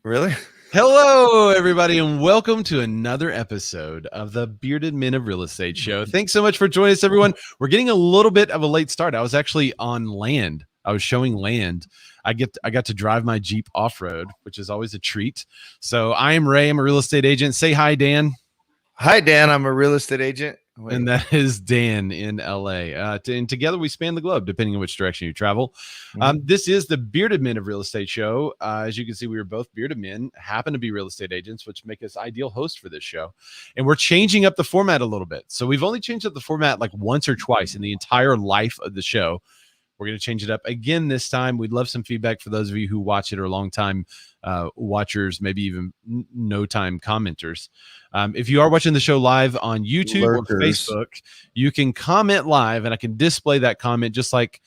Really? Hello, everybody, and welcome to another episode of the Bearded Men of Real Estate Show. Thanks so much for joining us, everyone. We're getting a little bit of a late start. I was actually on land. I was showing land. I got to drive my Jeep off-road, which is always a treat. So I am Ray. I'm a real estate agent. Say hi, Dan. Hi, Dan. I'm a real estate agent. Wait. And that is Dan in LA. And together we span the globe, depending on which direction you travel. This is the Bearded Men of Real Estate Show. As you can see, we are both bearded men, happen to be real estate agents, which make us ideal hosts for this show. And we're changing up the format a little bit. So we've only changed up the format like once or twice in the entire life of the show. We're going to change it up again this time. We'd love some feedback for those of you who watch it or long-time watchers, maybe even no-time commenters. If you are watching the show live on YouTube or Facebook, you can comment live, and I can display that comment just like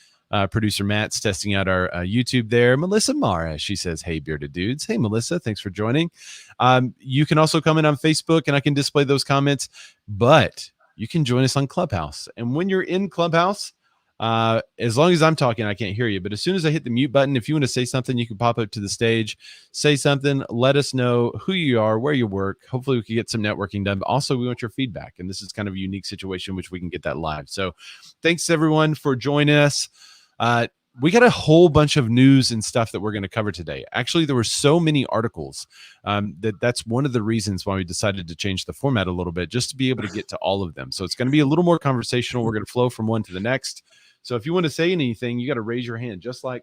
producer Matt's testing out our YouTube there. Melissa Mara, she says, hey, bearded dudes. Hey, Melissa, thanks for joining. You can also comment on Facebook, and I can display those comments, but you can join us on Clubhouse. And when you're in Clubhouse, as long as I'm talking, I can't hear you. But as soon as I hit the mute button, if you want to say something, you can pop up to the stage, say something, let us know who you are, where you work. Hopefully we can get some networking done. But also we want your feedback. And this is kind of a unique situation, which we can get that live. So thanks everyone for joining us. We got a whole bunch of news and stuff that we're going to cover today. Actually, there were so many articles that's one of the reasons why we decided to change the format a little bit, just to be able to get to all of them. So it's going to be a little more conversational. We're going to flow from one to the next. So if you want to say anything, you got to raise your hand, just like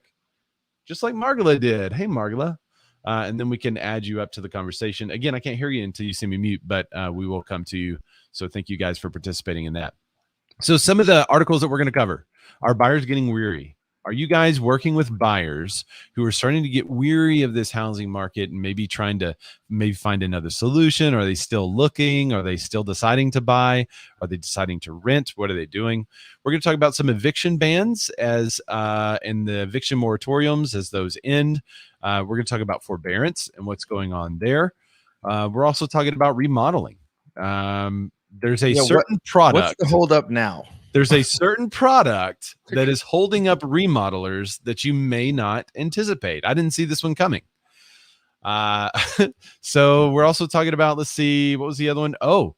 Margula did. Hey, Margula. And then we can add you up to the conversation. Again, I can't hear you until you see me mute, but we will come to you. So thank you guys for participating in that. So some of the articles that we're going to cover: are buyers getting weary? Are you guys working with buyers who are starting to get weary of this housing market and maybe trying to find another solution? Are they still looking? Are they still deciding to buy? Are they deciding to rent? What are they doing? We're going to talk about some eviction bans as and the eviction moratoriums as those end. We're going to talk about forbearance and what's going on there. We're also talking about remodeling. There's a certain product. What's the hold up now? There's a certain product that is holding up remodelers that you may not anticipate. I didn't see this one coming. So we're also talking about, let's see, what was the other one? Oh,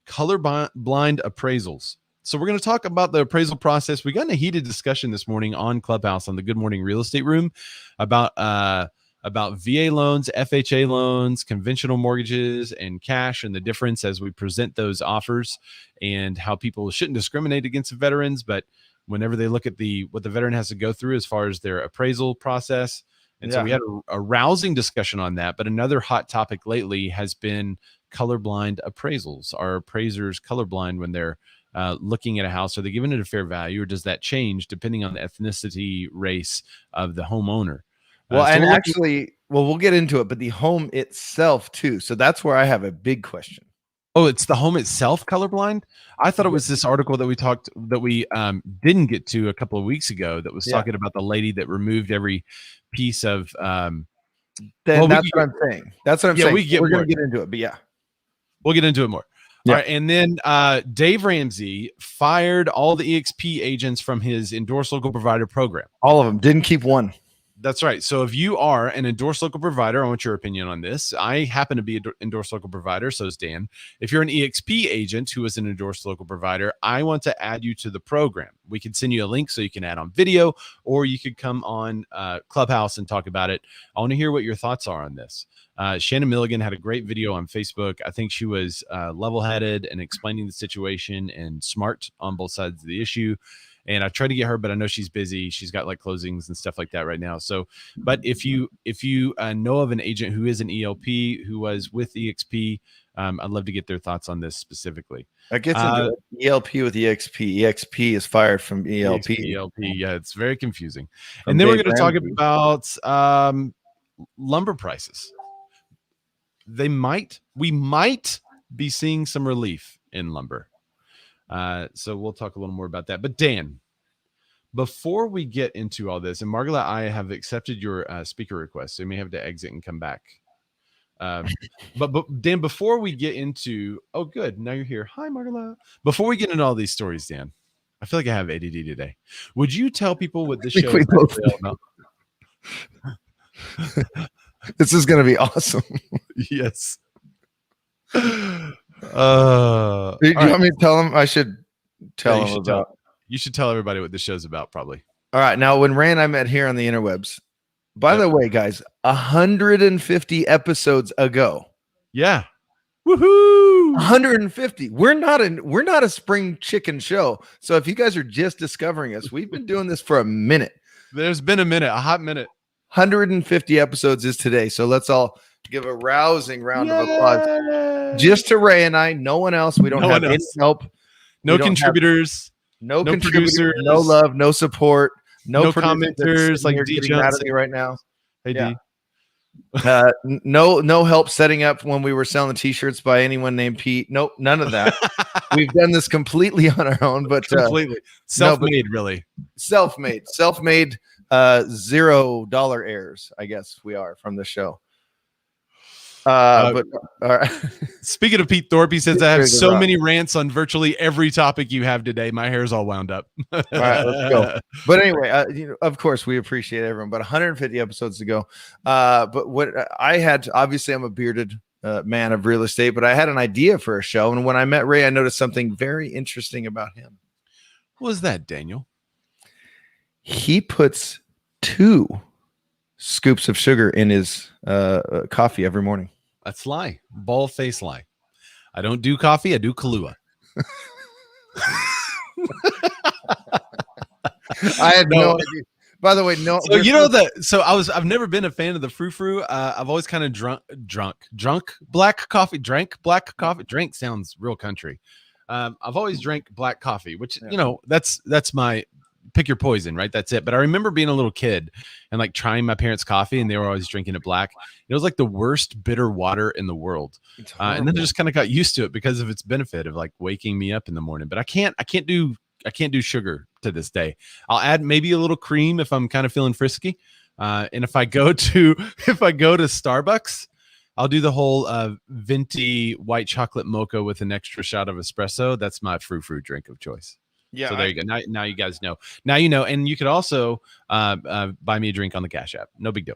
colorblind appraisals. So we're going to talk about the appraisal process. We got in a heated discussion this morning on Clubhouse on the Good Morning Real Estate Room about VA loans, FHA loans, conventional mortgages, and cash, and the difference as we present those offers, and how people shouldn't discriminate against veterans, but whenever they look at what the veteran has to go through as far as their appraisal process. And so we had a rousing discussion on that. But another hot topic lately has been colorblind appraisals. Are appraisers colorblind when they're looking at a house? Are they giving it a fair value, or does that change depending on the ethnicity, race of the homeowner? Well, we'll get into it, but the home itself too. So that's where I have a big question. Oh, it's the home itself colorblind? I thought it was this article that we didn't get to a couple of weeks ago that was talking about the lady that removed every piece of. That's what I'm saying. That's what I'm saying. We're going to get into it, but we'll get into it more. Yeah. All right, and then Dave Ramsey fired all the EXP agents from his endorsed local provider program. All of them. Didn't keep one. That's right. So if you are an endorsed local provider, I want your opinion on this. I happen to be an endorsed local provider, so is Dan. If you're an EXP agent who is an endorsed local provider, I want to add you to the program. We can send you a link so you can add on video, or you could come on Clubhouse and talk about it. I want to hear what your thoughts are on this. Shannon Milligan had a great video on Facebook. I think she was level-headed and explaining the situation and smart on both sides of the issue. And I tried to get her, but I know she's busy. She's got like closings and stuff like that right now. So, but if you know of an agent who is an ELP who was with EXP, I'd love to get their thoughts on this specifically. I get into ELP with EXP. EXP is fired from ELP. ELP, yeah, it's very confusing. And then we're going to talk about lumber prices. We might be seeing some relief in lumber. So we'll talk a little more about that. But Dan, before we get into all this, and Margula, I have accepted your speaker request, so you may have to exit and come back. But Dan, before we get into, oh, good, now you're here. Hi, Margula. Before we get into all these stories, Dan, I feel like I have ADD today. Would you tell people what this show is about? This is going to be awesome. Yes. Do you want me to tell them? I should tell them about. You should tell everybody what this show's about, probably. All right. Now, when Ray and I met here on the interwebs, by the way, guys, 150 episodes ago. Yeah. Woohoo! 150. We're not a spring chicken show. So if you guys are just discovering us, we've been doing this for a minute. There's been a hot minute. 150 episodes is today. So let's all give a rousing round of applause. Just to Ray and I, no one else. We don't have any help. No contributors. No contributors. No love. No support. No commenters like D Johnson right now. Hey D. No help setting up when we were selling the t-shirts by anyone named Pete. Nope, none of that. We've done this completely on our own, but completely self-made, really. Self-made, $0 errors, I guess we are from the show. But all right. Speaking of Pete Thorpe, he says, I have so many rants on virtually every topic you have today. My hair's all wound up. All right, let's go. But anyway, of course, we appreciate everyone. But 150 episodes ago. But what I had, obviously, I'm a bearded man of real estate, but I had an idea for a show. And when I met Ray, I noticed something very interesting about him. What was that, Daniel? He puts 2 scoops of sugar in his coffee every morning. That's lie. Bald face lie. I don't do coffee. I do Kahlua. I had no idea. By the way, no. So you know that. So I've never been a fan of the frou-frou. I've always kind of drunk black coffee. Drank black coffee. Drink sounds real country. I've always drank black coffee, which that's my pick your poison, right? That's it. But I remember being a little kid and like trying my parents' coffee, and they were always drinking it black. It was like the worst bitter water in the world. And then I just kind of got used to it because of its benefit of like waking me up in the morning. But I can't do sugar to this day. I'll add maybe a little cream if I'm kind of feeling frisky. And if I go to Starbucks, I'll do the whole venti white chocolate mocha with an extra shot of espresso. That's my frou-frou drink of choice. Yeah. So there you go. Now you guys know. Now you know. And you could also buy me a drink on the Cash App. No big deal.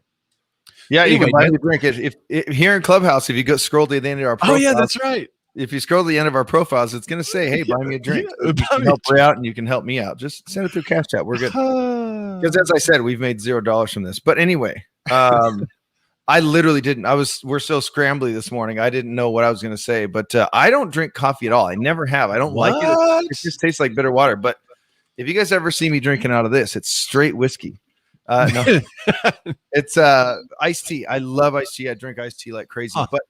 Yeah, anyway, you can buy me a drink. If here in Clubhouse, if you go scroll to the end of our profiles, oh yeah, that's right. If you scroll to the end of our profiles, it's going to say, "Hey, buy me a drink." You can help Ray out, and you can help me out. Just send it through Cash App. We're good. Because as I said, we've made $0 from this. But anyway, I literally didn't. We're so scrambly this morning. I didn't know what I was going to say. But I don't drink coffee at all. I never have. I don't like it. It just tastes like bitter water. But if you guys ever see me drinking out of this, it's straight whiskey. No, it's iced tea. I love iced tea. I drink iced tea like crazy. But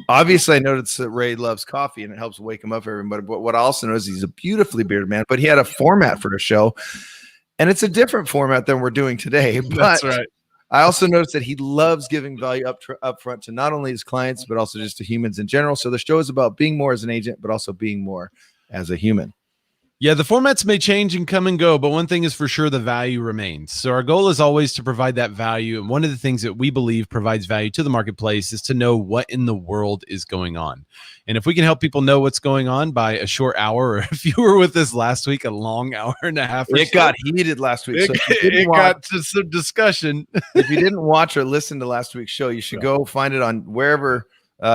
obviously, I noticed that Ray loves coffee and it helps wake him up every morning. But what I also know is he's a beautifully bearded man. But he had a format for the show, and it's a different format than we're doing today. But that's right. I also noticed that he loves giving value up front to not only his clients, but also just to humans in general. So the show is about being more as an agent, but also being more as a human. Yeah, the formats may change and come and go, but one thing is for sure, the value remains. So our goal is always to provide that value. And one of the things that we believe provides value to the marketplace is to know what in the world is going on. And if we can help people know what's going on by a short hour, or if you were with us last week, a long hour and a half. It got heated last week. So it got to some discussion. If you didn't watch or listen to last week's show, you should go find it on wherever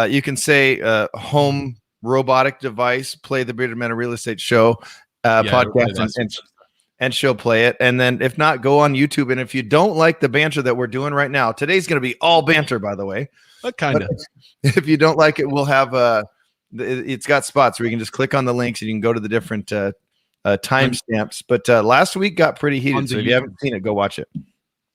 you can say home robotic device, play the Bearded Men of Real Estate show. Podcast and she'll play it. And then if not, go on YouTube. And if you don't like the banter that we're doing right now, today's going to be all banter, by the way. Kind of. If you don't like it, we'll have it's got spots where you can just click on the links and you can go to the different timestamps. But last week got pretty heated. So if you haven't seen it, go watch it.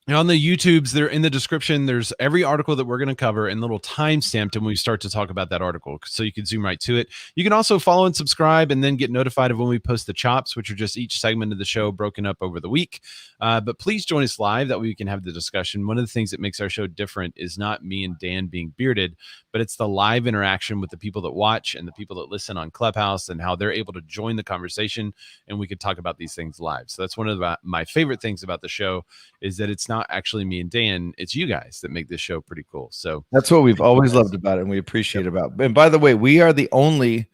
On the YouTubes, they're in the description. There's every article that we're going to cover and little time stamped when we start to talk about that article, so you can zoom right to it. You can also follow and subscribe and then get notified of when we post the chops, which are just each segment of the show broken up over the week. But please join us live. That way we can have the discussion. One of the things that makes our show different is not me and Dan being bearded, but it's the live interaction with the people that watch and the people that listen on Clubhouse and how they're able to join the conversation, and we could talk about these things live. So that's one of my favorite things about the show, is that it's not actually me and Dan, it's you guys that make this show pretty cool. So that's what we've always loved about it, and we appreciate about it. And by the way, we are the only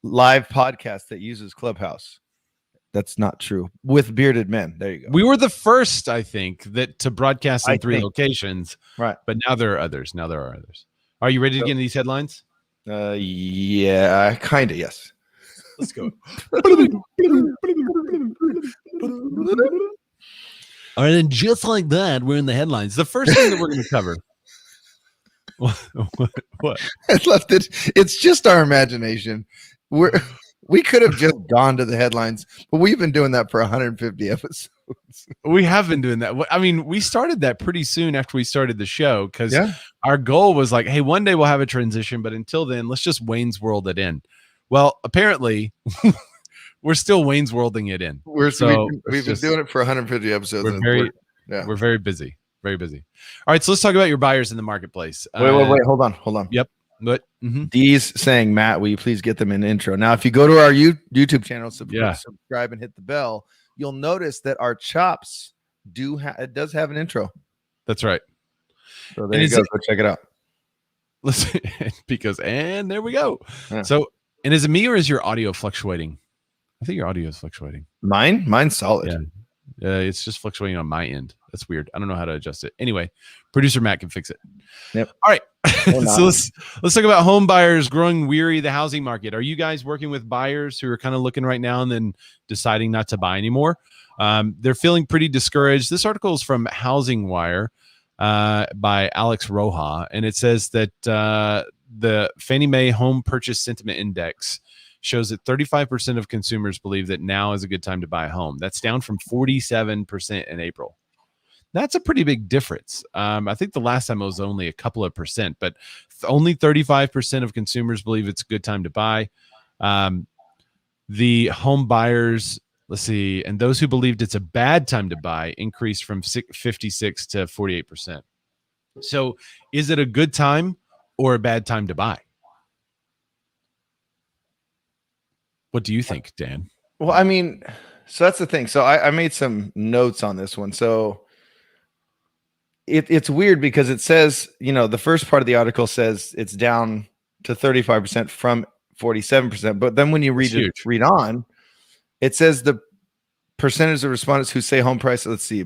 live podcast that uses Clubhouse. That's not true. With bearded men. There you go. We were the first, I think, to broadcast in 3 locations. Right. But now there are others. Are you ready to get into these headlines? Yeah, kind of, yes. Let's go. All right, and just like that, we're in the headlines. The first thing that we're going to cover. What? I left it. It's just our imagination. We could have just gone to the headlines, but we've been doing that for 150 episodes. We have been doing that. I mean, we started that pretty soon after we started the show because our goal was like, hey, one day we'll have a transition, but until then, let's just Wayne's World it in. Well, apparently, we're still Wayne's Worlding it in. We've been doing it for 150 episodes. We're very busy. Very busy. All right, so let's talk about your buyers in the marketplace. Wait. Hold on. Yep. But Dee's saying, Matt, will you please get them an intro? Now, if you go to our YouTube channel, subscribe and hit the bell, you'll notice that our chops it does have an intro. That's right. So there you go. Go check it out. Listen, and there we go. Yeah. So, and is it me or is your audio fluctuating? I think your audio is fluctuating. Mine's solid. Yeah. It's just fluctuating on my end. That's weird. I don't know how to adjust it. Anyway, producer Matt can fix it. Yep. All right. So let's talk about home buyers growing weary of the housing market. Are you guys working with buyers who are kind of looking right now and then deciding not to buy anymore? They're feeling pretty discouraged. This article is from Housing Wire by Alex Roja, and it says that the Fannie Mae Home Purchase Sentiment Index shows that 35% of consumers believe that now is a good time to buy a home. That's down from 47% in April. That's a pretty big difference. I think the last time it was only a couple of percent, but only 35% of consumers believe it's a good time to buy. The home buyers, let's see, and those who believed it's a bad time to buy increased from 56 to 48%. So is it a good time or a bad time to buy? What do you think, Dan? Well, I mean, so that's the thing. So I made some notes on this one. So it's weird because it says, the first part of the article says it's down to 35% from 47%. But then when you read on, it says the percentage of respondents who say home price, let's see.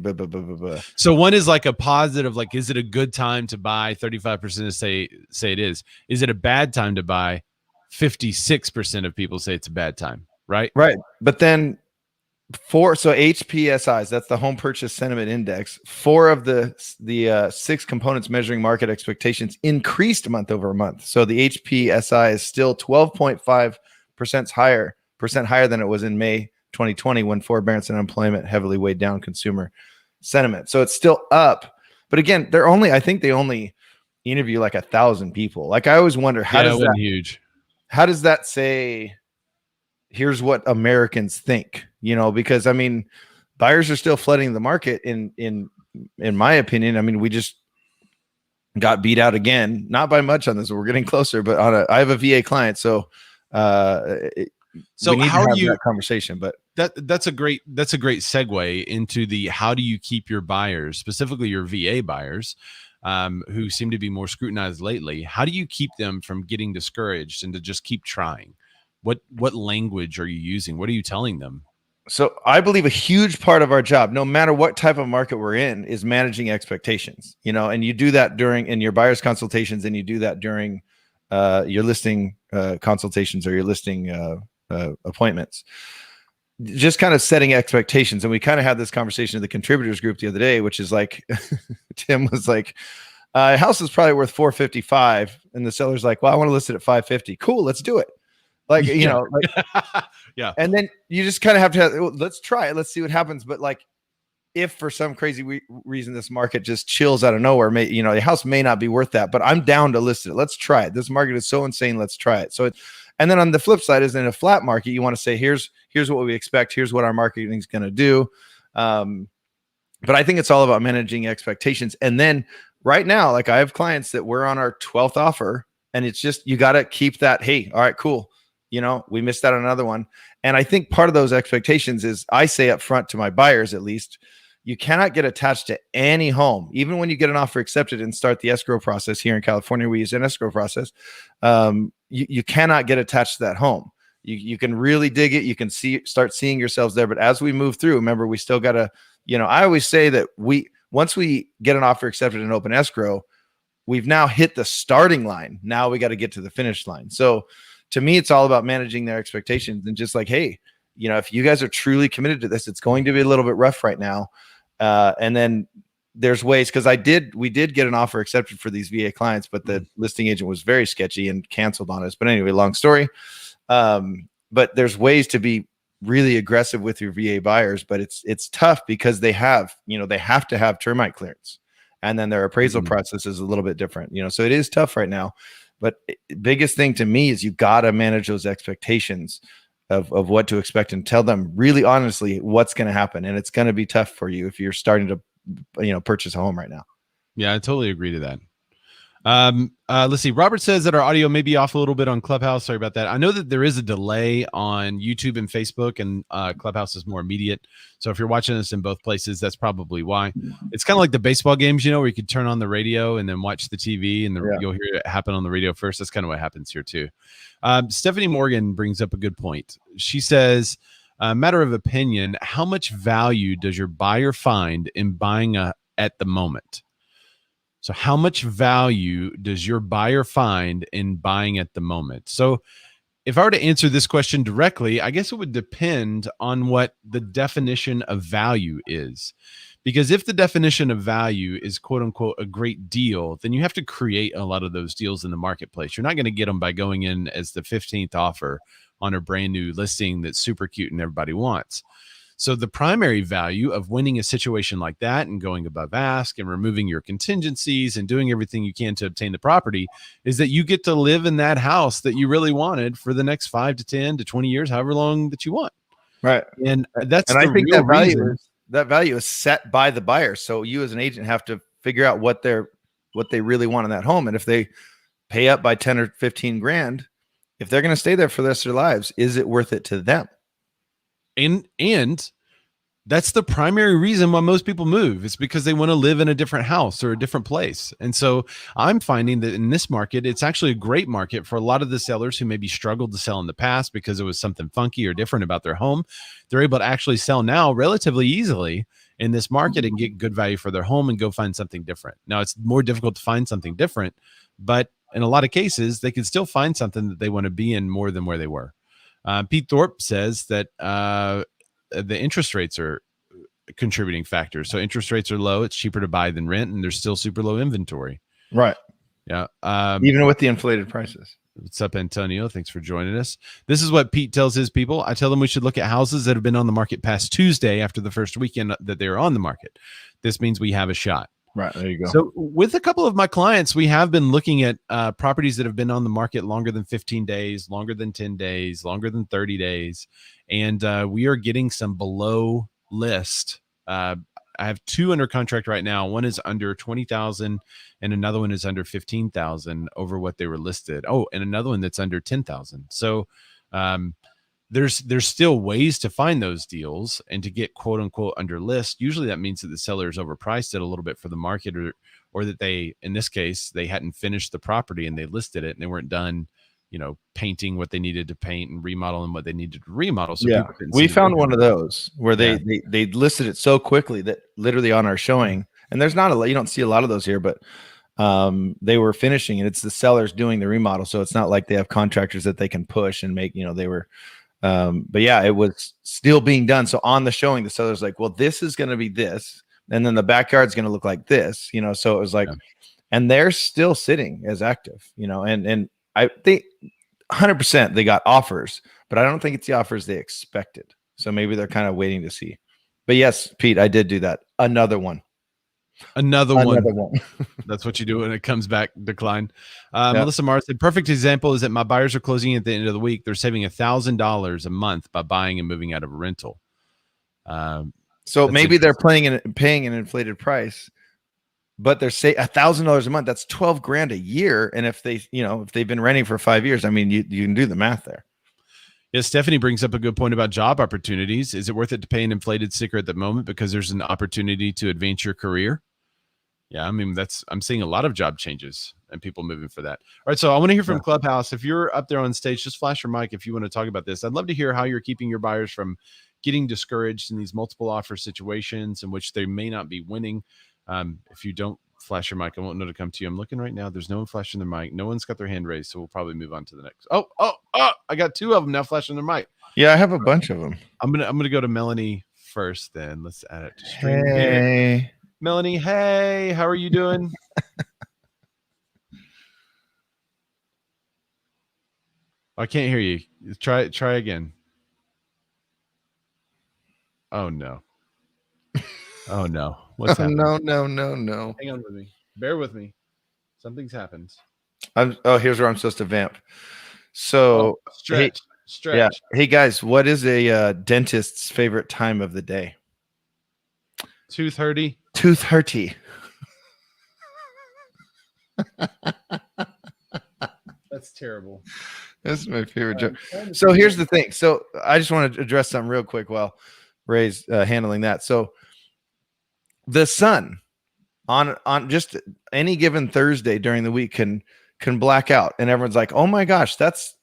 So one is like a positive, like, is it a good time to buy? 35% say it is. Is it a bad time to buy? 56% of people say it's a bad time, right? Right. But then HPSIs, that's the Home Purchase Sentiment Index, 4 of the 6 components measuring market expectations increased month over month. So the HPSI is still 12.5% higher than it was in May 2020 when forbearance and unemployment heavily weighed down consumer sentiment. So it's still up. But again, I think they only interview like 1,000 people. Like I always wonder how does that say here's what Americans think, because I mean, buyers are still flooding the market in my opinion. I mean, we just got beat out again, not by much on this. We're getting closer, but I have a VA client. So how are you that conversation, but that's a great segue into how do you keep your buyers, specifically your VA buyers, who seem to be more scrutinized lately? How do you keep them from getting discouraged and to just keep trying? What language are you using? What are you telling them? So I believe a huge part of our job, no matter what type of market we're in, is managing expectations, and you do that in your buyer's consultations, and you do that during your listing consultations or your listing appointments. Just kind of setting expectations. And we kind of had this conversation in the contributors group the other day, which is like, Tim was like, house is probably worth $455. And the seller's like, well, I want to list it at $550. Cool. Let's do it. Like, yeah. And then you just kind of have to, let's try it. Let's see what happens. But like, if for some crazy reason this market just chills out of nowhere, the house may not be worth that, but I'm down to list it. Let's try it. This market is so insane. Let's try it. And then on the flip side is in a flat market, you want to say, here's what we expect. Here's what our marketing is going to do. But I think it's all about managing expectations. And then right now, like I have clients that we're on our 12th offer, and it's just, you got to keep that. Hey, all right, cool. We missed out on another one. And I think part of those expectations is I say up front to my buyers, at least, you cannot get attached to any home. Even when you get an offer accepted and start the escrow process here in California, we use an escrow process. You cannot get attached to that home. You can really dig it. You can start seeing yourselves there. But as we move through, remember, we still got to, I always say that once we get an offer accepted in open escrow, we've now hit the starting line. Now we got to get to the finish line. So to me, it's all about managing their expectations and just like, hey, if you guys are truly committed to this, it's going to be a little bit rough right now. And then there's ways, because we did get an offer accepted for these VA clients, but the listing agent was very sketchy and canceled on us. But anyway, long story. But there's ways to be really aggressive with your VA buyers, but it's tough because they have to have termite clearance, and then their appraisal process is a little bit different, so it is tough right now. But biggest thing to me is you got to manage those expectations of what to expect and tell them really honestly what's going to happen. And it's going to be tough for you if you're starting to, purchase a home right now. Yeah, I totally agree to that. Let's see. Robert says that our audio may be off a little bit on Clubhouse. Sorry about that. I know that there is a delay on YouTube and Facebook, and Clubhouse is more immediate. So if you're watching this in both places, that's probably why. It's kind of like the baseball games, where you could turn on the radio and then watch the TV, and you'll hear it happen on the radio first. That's kind of what happens here too. Stephanie Morgan brings up a good point. She says, matter of opinion, how much value does your buyer find in buying at the moment? So how much value does your buyer find in buying at the moment? So if I were to answer this question directly, I guess it would depend on what the definition of value is. Because if the definition of value is quote unquote a great deal, then you have to create a lot of those deals in the marketplace. You're not going to get them by going in as the 15th offer on a brand new listing that's super cute and everybody wants. So the primary value of winning a situation like that and going above ask and removing your contingencies and doing everything you can to obtain the property is that you get to live in that house that you really wanted for the next 5 to 10 to 20 years, however long that you want. Right. And that's I think that value is set by the buyer. So you as an agent have to figure out what they really want in that home. And if they pay up by 10 or 15 grand, if they're going to stay there for the rest of their lives, is it worth it to them? And that's the primary reason why most people move. It's because they want to live in a different house or a different place. And so I'm finding that in this market, it's actually a great market for a lot of the sellers who maybe struggled to sell in the past because it was something funky or different about their home. They're able to actually sell now relatively easily in this market and get good value for their home and go find something different. Now, it's more difficult to find something different, but in a lot of cases, they can still find something that they want to be in more than where they were. Pete Thorpe says that the interest rates are contributing factors. So interest rates are low. It's cheaper to buy than rent, and there's still super low inventory. Right. Yeah. Even with the inflated prices. What's up, Antonio? Thanks for joining us. This is what Pete tells his people. I tell them we should look at houses that have been on the market past Tuesday after the first weekend that they were on the market. This means we have a shot. Right. There you go. So with a couple of my clients, we have been looking at properties that have been on the market longer than 15 days, longer than 10 days, longer than 30 days. And we are getting some below list. I have 2 under contract right now. One is under 20,000 and another one is under 15,000 over what they were listed. Oh, and another one that's under 10,000. So there's still ways to find those deals and to get quote unquote under list. Usually that means that the seller is overpriced it a little bit for the market, or that they, in this case, they hadn't finished the property and they listed it and they weren't done, painting what they needed to paint and remodeling what they needed to remodel. So yeah, we found one of those where they listed it so quickly that literally on our showing, and there's not you don't see a lot of those here, but they were finishing and it's the sellers doing the remodel. So it's not like they have contractors that they can push and make, they were, but yeah, it was still being done. So on the showing, the seller's like, well, this is going to be this. And then the backyard's going to look like this, so it was like, and they're still sitting as active, and I think 100% they got offers, but I don't think it's the offers they expected. So maybe they're kind of waiting to see. But yes, Pete, I did do that. Another one. That's what you do when it comes back decline. Melissa Mars said, perfect example is that my buyers are closing at the end of the week. They're saving $1,000 a month by buying and moving out of a rental. So maybe they're paying an inflated price, but they're say $1,000 a month. That's 12 grand a year. And if they, if they've been renting for 5 years, I mean, you can do the math there. Yeah, Stephanie brings up a good point about job opportunities. Is it worth it to pay an inflated sticker at the moment because there's an opportunity to advance your career? Yeah, I mean, I'm seeing a lot of job changes and people moving for that. All right, so I want to hear from Clubhouse. If you're up there on stage, just flash your mic if you want to talk about this. I'd love to hear how you're keeping your buyers from getting discouraged in these multiple offer situations in which they may not be winning. If you don't flash your mic, I won't know to come to you. I'm looking right now. There's no one flashing their mic. No one's got their hand raised, so we'll probably move on to the next. Oh! I got 2 of them now flashing their mic. Yeah, I have a bunch of them. I'm gonna go to Melanie first. Then let's add it to stream. Hey. Melanie, hey, how are you doing? I can't hear you. Try again. Oh no. Oh no. What's happening? No. Hang on with me. Bear with me. Something's happened. Here's where I'm supposed to vamp. So stretch. Yeah. Hey guys, what is a dentist's favorite time of the day? 2:30. 2:30. That's terrible. That's my favorite joke. So here's the thing. So I just want to address something real quick while Ray's handling that. So the sun on just any given Thursday during the week can black out, and everyone's like, "Oh my gosh, that's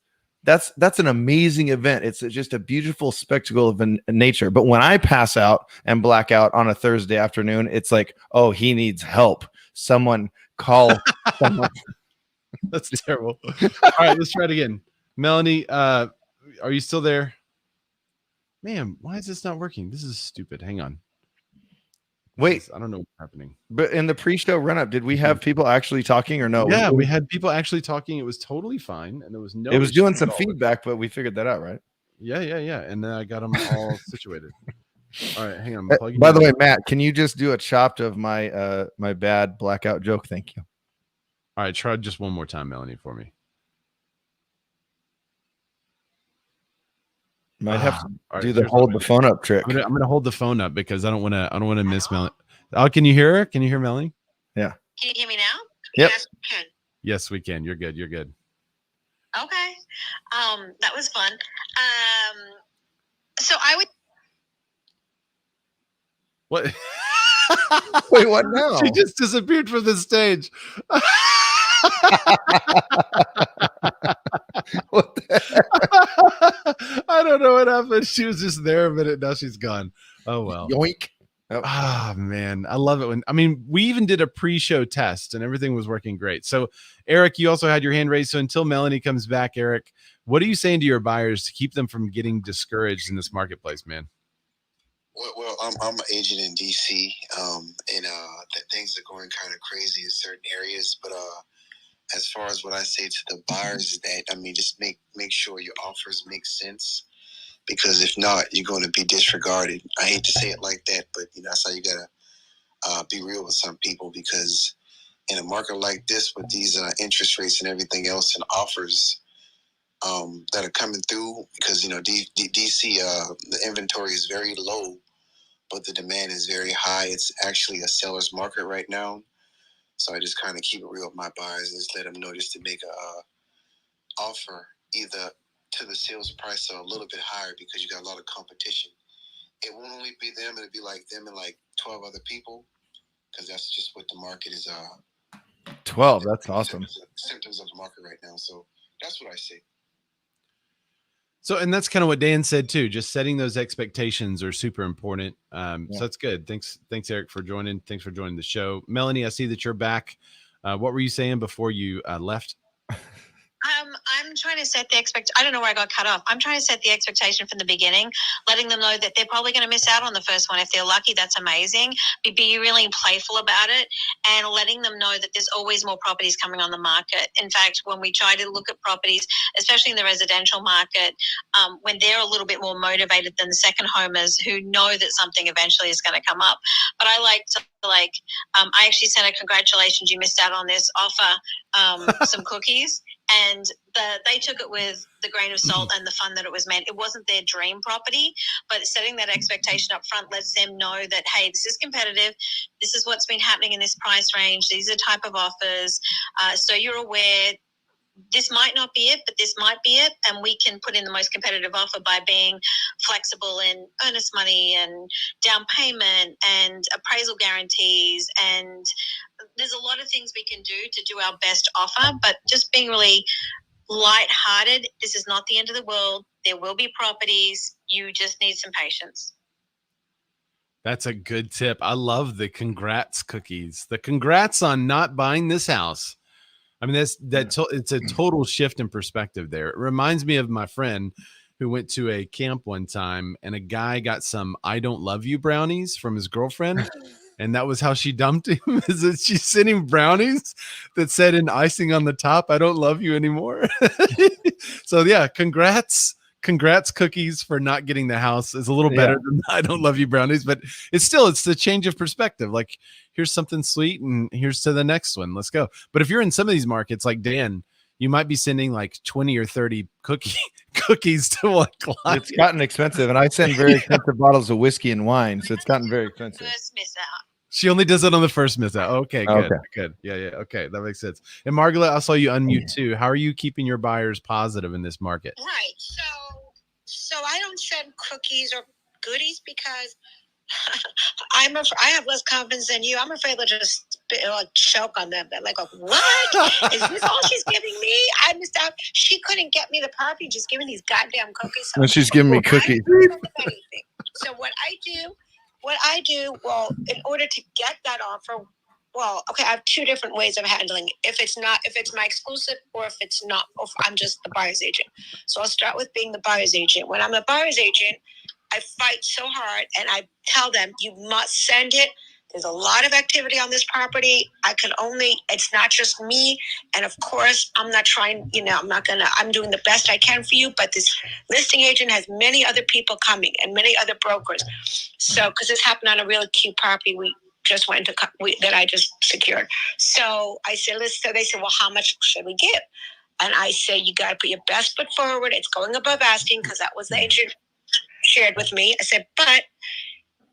an amazing event. It's just a beautiful spectacle of nature." But when I pass out and black out on a Thursday afternoon, it's like, "Oh, he needs help. Someone call someone." That's terrible. All right, let's try it again. Melanie, are you still there? Man, why is this not working? This is stupid. Hang on. Wait, I don't know what's happening. But in the pre-show run-up, did we have people actually talking or no? Yeah, we had people actually talking. It was totally fine, and there was no. It was doing some feedback, but we figured that out, right? Yeah, and then I got them all situated. All right, hang on. By the way, Matt, can you just do a chopped of my my bad blackout joke? Thank you. All right, try just one more time, Melanie, for me. Might have to do the hold the phone up trick. I'm gonna hold the phone up because I don't want to miss Melanie. Oh, can you hear her? Can you hear Melanie? Yeah. Can you hear me now? Yep. Yes, we can. You're good. Okay. That was fun. So I would. What? Wait, what now? She just disappeared from the stage. What the I don't know what happened. She was just there a minute. Now she's gone. Oh, well. Yoink. Oh, man. I love it we even did a pre-show test and everything was working great. So, Eric, you also had your hand raised. So until Melanie comes back, Eric, what are you saying to your buyers to keep them from getting discouraged in this marketplace, man? Well, I'm an agent in DC, and things are going kind of crazy in certain areas. But as far as what I say to the buyers is that, just make sure your offers make sense, because if not, you're going to be disregarded. I hate to say it like that, but that's how you gotta be real with some people, because in a market like this with these interest rates and everything else and offers that are coming through, because DC the inventory is very low, but the demand is very high. It's actually a seller's market right now. So I just kind of keep it real with my buyers and just let them know just to make a offer either to the sales price or a little bit higher, because you got a lot of competition. It won't only be them. It'll be like them and like 12 other people, because that's just what the market is. 12. That's awesome. Symptoms of the market right now. So that's what I say. So, and that's kind of what Dan said too. Just setting those expectations are super important. So that's good. Thanks, Eric, for joining. Thanks for joining the show. Melanie, I see that you're back. What were you saying before you left? I'm trying to set the I don't know where I got cut off. I'm trying to set the expectation from the beginning, letting them know that they're probably going to miss out on the first one. If they're lucky, that's amazing. Be really playful about it, and letting them know that there's always more properties coming on the market. In fact, when we try to look at properties, especially in the residential market, when they're a little bit more motivated than the second homers who know that something eventually is going to come up. But I like to I actually sent a congratulations, you missed out on this offer, some cookies. And they took it with the grain of salt and the fun that it was meant. It wasn't their dream property, but setting that expectation up front lets them know that, hey, this is competitive. This is what's been happening in this price range. These are type of offers. So you're aware this might not be it, but this might be it. And we can put in the most competitive offer by being flexible in earnest money and down payment and appraisal guarantees. And there's a lot of things we can do to do our best offer, but just being really lighthearted. This is not the end of the world. There will be properties. You just need some patience. That's a good tip. I love the congrats cookies. The congrats on not buying this house. I mean, it's a total shift in perspective there. It reminds me of my friend who went to a camp one time and a guy got some I don't love you brownies from his girlfriend. And that was how she dumped him, is that she sent him brownies that said in icing on the top, I don't love you anymore. So yeah, congrats cookies for not getting the house is a little better than I don't love you brownies, but it's the change of perspective. Like, here's something sweet and here's to the next one. Let's go. But if you're in some of these markets like Dan, you might be sending like 20 or 30 cookies to one client. It's gotten expensive, and I send very expensive bottles of whiskey and wine, so it's gotten very expensive. First miss out. She only does it on the first miss out. Okay, good. Okay. Good. Yeah. Okay, that makes sense. And Margaret, I saw you unmute too. How are you keeping your buyers positive in this market? Right. So I don't send cookies or goodies because I have less confidence than you. I'm afraid they'll just choke on them. They're like, what? Is this all she's giving me? I missed out. She couldn't get me the property, just giving these goddamn cookies. And she's giving me cookies. So what I do, well, in order to get that offer, well, okay, I have two different ways of handling it. If it's my exclusive, or if it's not, or if I'm just the buyer's agent. So I'll start with being the buyer's agent. When I'm a buyer's agent, I fight so hard and I tell them, you must send it. There's a lot of activity on this property. It's not just me. And of course, I'm not trying, I'm doing the best I can for you, but this listing agent has many other people coming and many other brokers. So, because this happened on a really cute property we just went to, that I just secured. So I said, so they said, well, how much should we give? And I say, you got to put your best foot forward. It's going above asking, because that was the agent shared with me. I said, but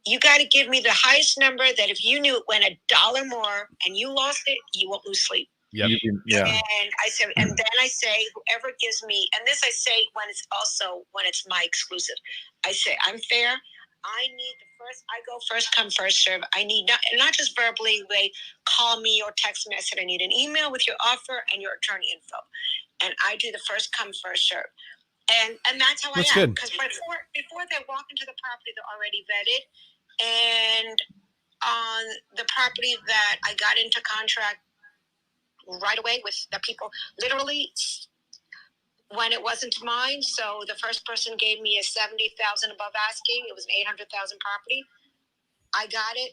you got to give me the highest number that if you knew it went $1 more and you lost it, you won't lose sleep. Yep. Yeah. And I said, and then I say, whoever gives me, and this I say when it's my exclusive, I say, I'm fair. I go first come, first serve. I need not just verbally, they call me or text me. I said, I need an email with your offer and your attorney info. And I do the first come, first serve. And that's how that's I am. Good. Because before they walk into the property, they're already vetted. And on the property that I got into contract right away with the people, literally when it wasn't mine. So the first person gave me a $70,000 above asking. It was an $800,000 property. I got it.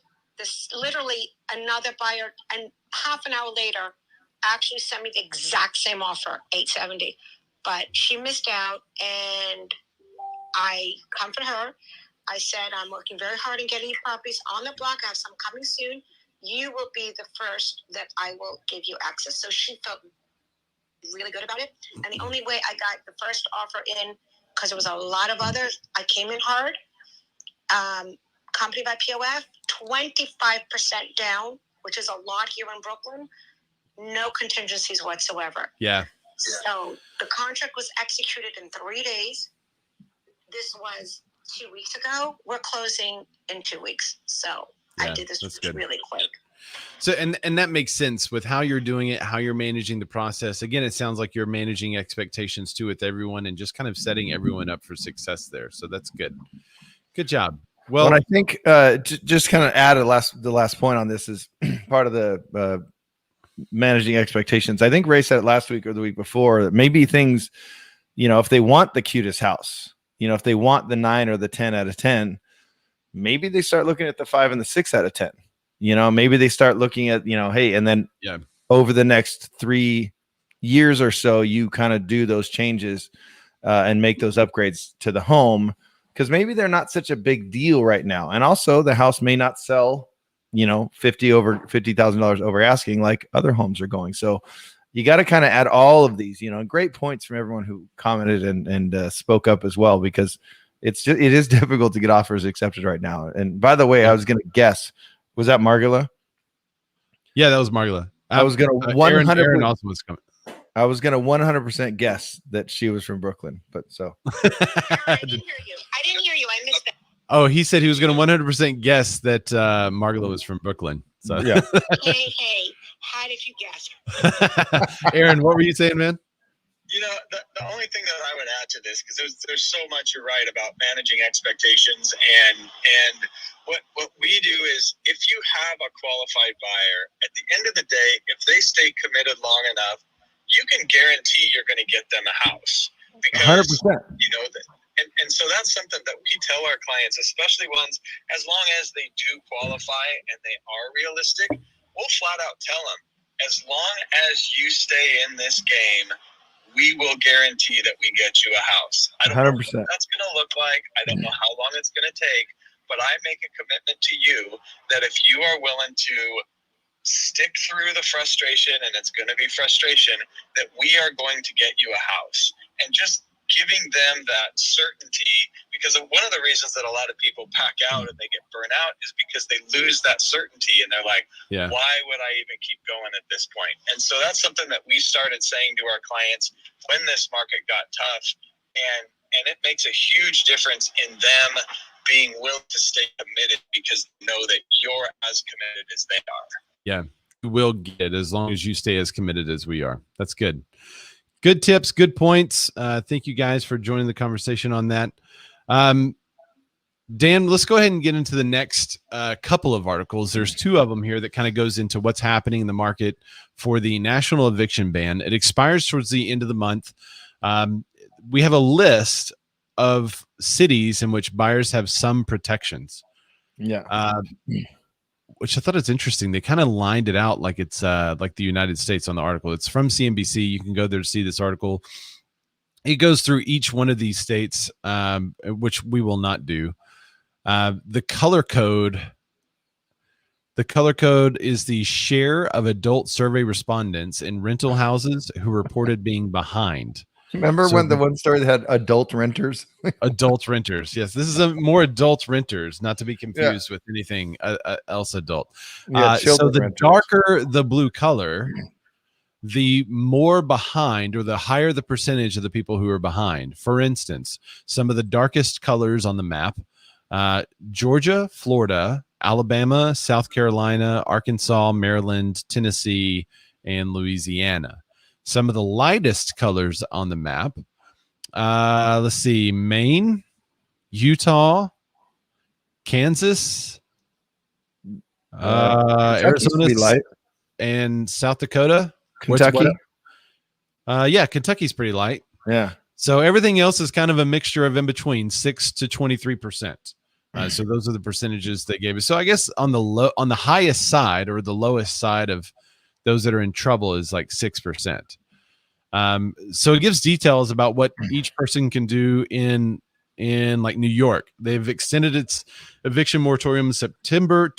Literally another buyer, and half an hour later, actually sent me the exact same offer, $870,000. But she missed out, and I comforted her. I said, I'm working very hard in getting properties on the block. I have some coming soon. You will be the first that I will give you access. So she felt really good about it. And the only way I got the first offer in, because there was a lot of others, I came in hard. Company by POF, 25% down, which is a lot here in Brooklyn. No contingencies whatsoever. Yeah. So the contract was executed in 3 days. This was 2 weeks ago. We're closing in 2 weeks. So I did this really quick. So, and that makes sense with how you're doing it, how you're managing the process. Again, it sounds like you're managing expectations too with everyone and just kind of setting everyone up for success there. So that's good. Good job. Well, I think just kind of add the last point on this is part of the managing expectations. I think Ray said it last week or the week before that maybe things, if they want the cutest house, if they want the 9 or the 10 out of 10, maybe they start looking at the 5 and the 6 out of 10. Maybe they start looking at, hey, and then over the next 3 years or so, you kind of do those changes and make those upgrades to the home, because maybe they're not such a big deal right now. And also the house may not sell, $50,000 over asking like other homes are going. So you got to kind of add all of these, great points from everyone who commented and spoke up as well, because it is difficult to get offers accepted right now. And by the way, I was going to guess, was that Margula? Yeah, that was Margula. I was going to 100%. Aaron also was coming. I was gonna 100% guess that she was from Brooklyn, but so I didn't hear you. I missed that. Oh, he said he was going to 100% guess that Margalo was from Brooklyn. So yeah. Hey, how did you guess? Aaron, what were you saying, man? You know, the only thing that I would add to this, because there's so much you're right about managing expectations, and what we do is, if you have a qualified buyer, at the end of the day, if they stay committed long enough, you can guarantee you're going to get them a house. Because 100%. you know that. And so that's something that we tell our clients, especially ones, as long as they do qualify and they are realistic, we'll flat out tell them, as long as you stay in this game, we will guarantee that we get you a house. I don't 100%. know what that's going to look like. I don't know how long it's going to take, but I make a commitment to you that if you are willing to stick through the frustration, and it's going to be frustration, that we are going to get you a house. And just giving them that certainty, because one of the reasons that a lot of people pack out and they get burnt out is because they lose that certainty, and they're like, why would I even keep going at this point? And so that's something that we started saying to our clients when this market got tough, and it makes a huge difference in them being willing to stay committed, because they know that you're as committed as they are. Yeah, we'll get it as long as you stay as committed as we are. That's good. Good tips, good points. Thank you guys for joining the conversation on that. Dan, let's go ahead and get into the next couple of articles. There's two of them here that kind of goes into what's happening in the market for the national eviction ban. It expires towards the end of the month. We have a list of cities in which buyers have some protections. Yeah. Which I thought is interesting. They kind of lined it out like it's like the United States on the article. It's from CNBC. You can go there to see this article. It goes through each one of these states, which we will not do. The color code is the share of adult survey respondents in rental houses who reported being behind. Remember when the one story that had adult renters? Adult renters. Yes, this is a more adult renters, not to be confused with anything else adult. So the darker the blue color, the more behind, or the higher the percentage of the people who are behind. For instance, some of the darkest colors on the map: Georgia, Florida, Alabama, South Carolina, Arkansas, Maryland, Tennessee, and Louisiana. Some of the lightest colors on the map, let's see: Maine, Utah, Kansas, Arizona, and South Dakota. Kentucky. Yeah, Kentucky's pretty light. Yeah. So everything else is kind of a mixture of in between 6 to 23%. So those are the percentages they gave us. So I guess on the highest side, or the lowest side of those that are in trouble, is like 6%. So it gives details about what each person can do in like New York. They've extended its eviction moratorium September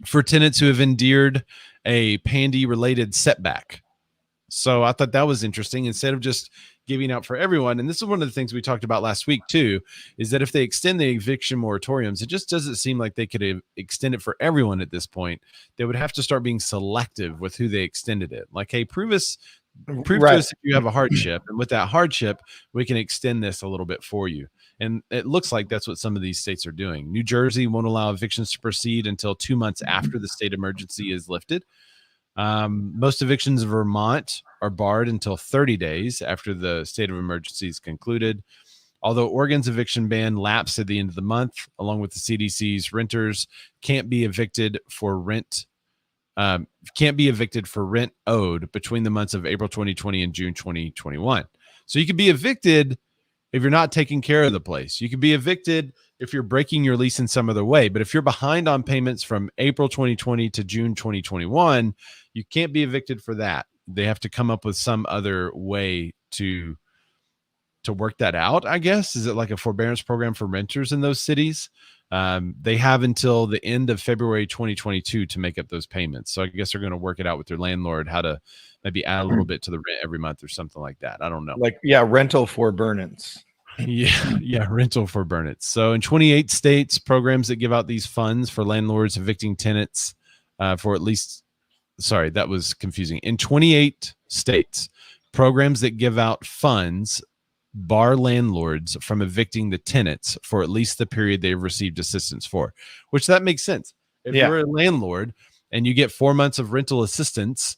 for tenants who have endured a pandy-related setback. So I thought that was interesting. Instead of just giving out for everyone, and this is one of the things we talked about last week too, is that if they extend the eviction moratoriums, it just doesn't seem like they could extend it for everyone at this point. They would have to start being selective with who they extended it. Like, hey, prove to us if you have a hardship, and with that hardship, we can extend this a little bit for you. And it looks like that's what some of these states are doing. New Jersey won't allow evictions to proceed until 2 months after the state emergency is lifted. Most evictions in Vermont are barred until 30 days after the state of emergency is concluded. Although Oregon's eviction ban lapsed at the end of the month, along with the CDC's, renters can't be evicted for rent owed between the months of April 2020 and June 2021. So you could be evicted if you're not taking care of the place. You could be evicted if you're breaking your lease in some other way. But if you're behind on payments from April 2020 to June 2021, you can't be evicted for that. They have to come up with some other way to work that out, I guess. Is it like a forbearance program for renters in those cities? They have until the end of February 2022 to make up those payments. So I guess they're going to work it out with their landlord, how to maybe add a little bit to the rent every month or something like that. I don't know. Rental forbearance. Yeah, rental forbearance. So in 28 states, programs that give out these funds for landlords evicting tenants for at least, sorry, that was confusing. In 28 states. Programs that give out funds bar landlords from evicting the tenants for at least the period they've received assistance for, which that makes sense. If you're a landlord and you get 4 months of rental assistance,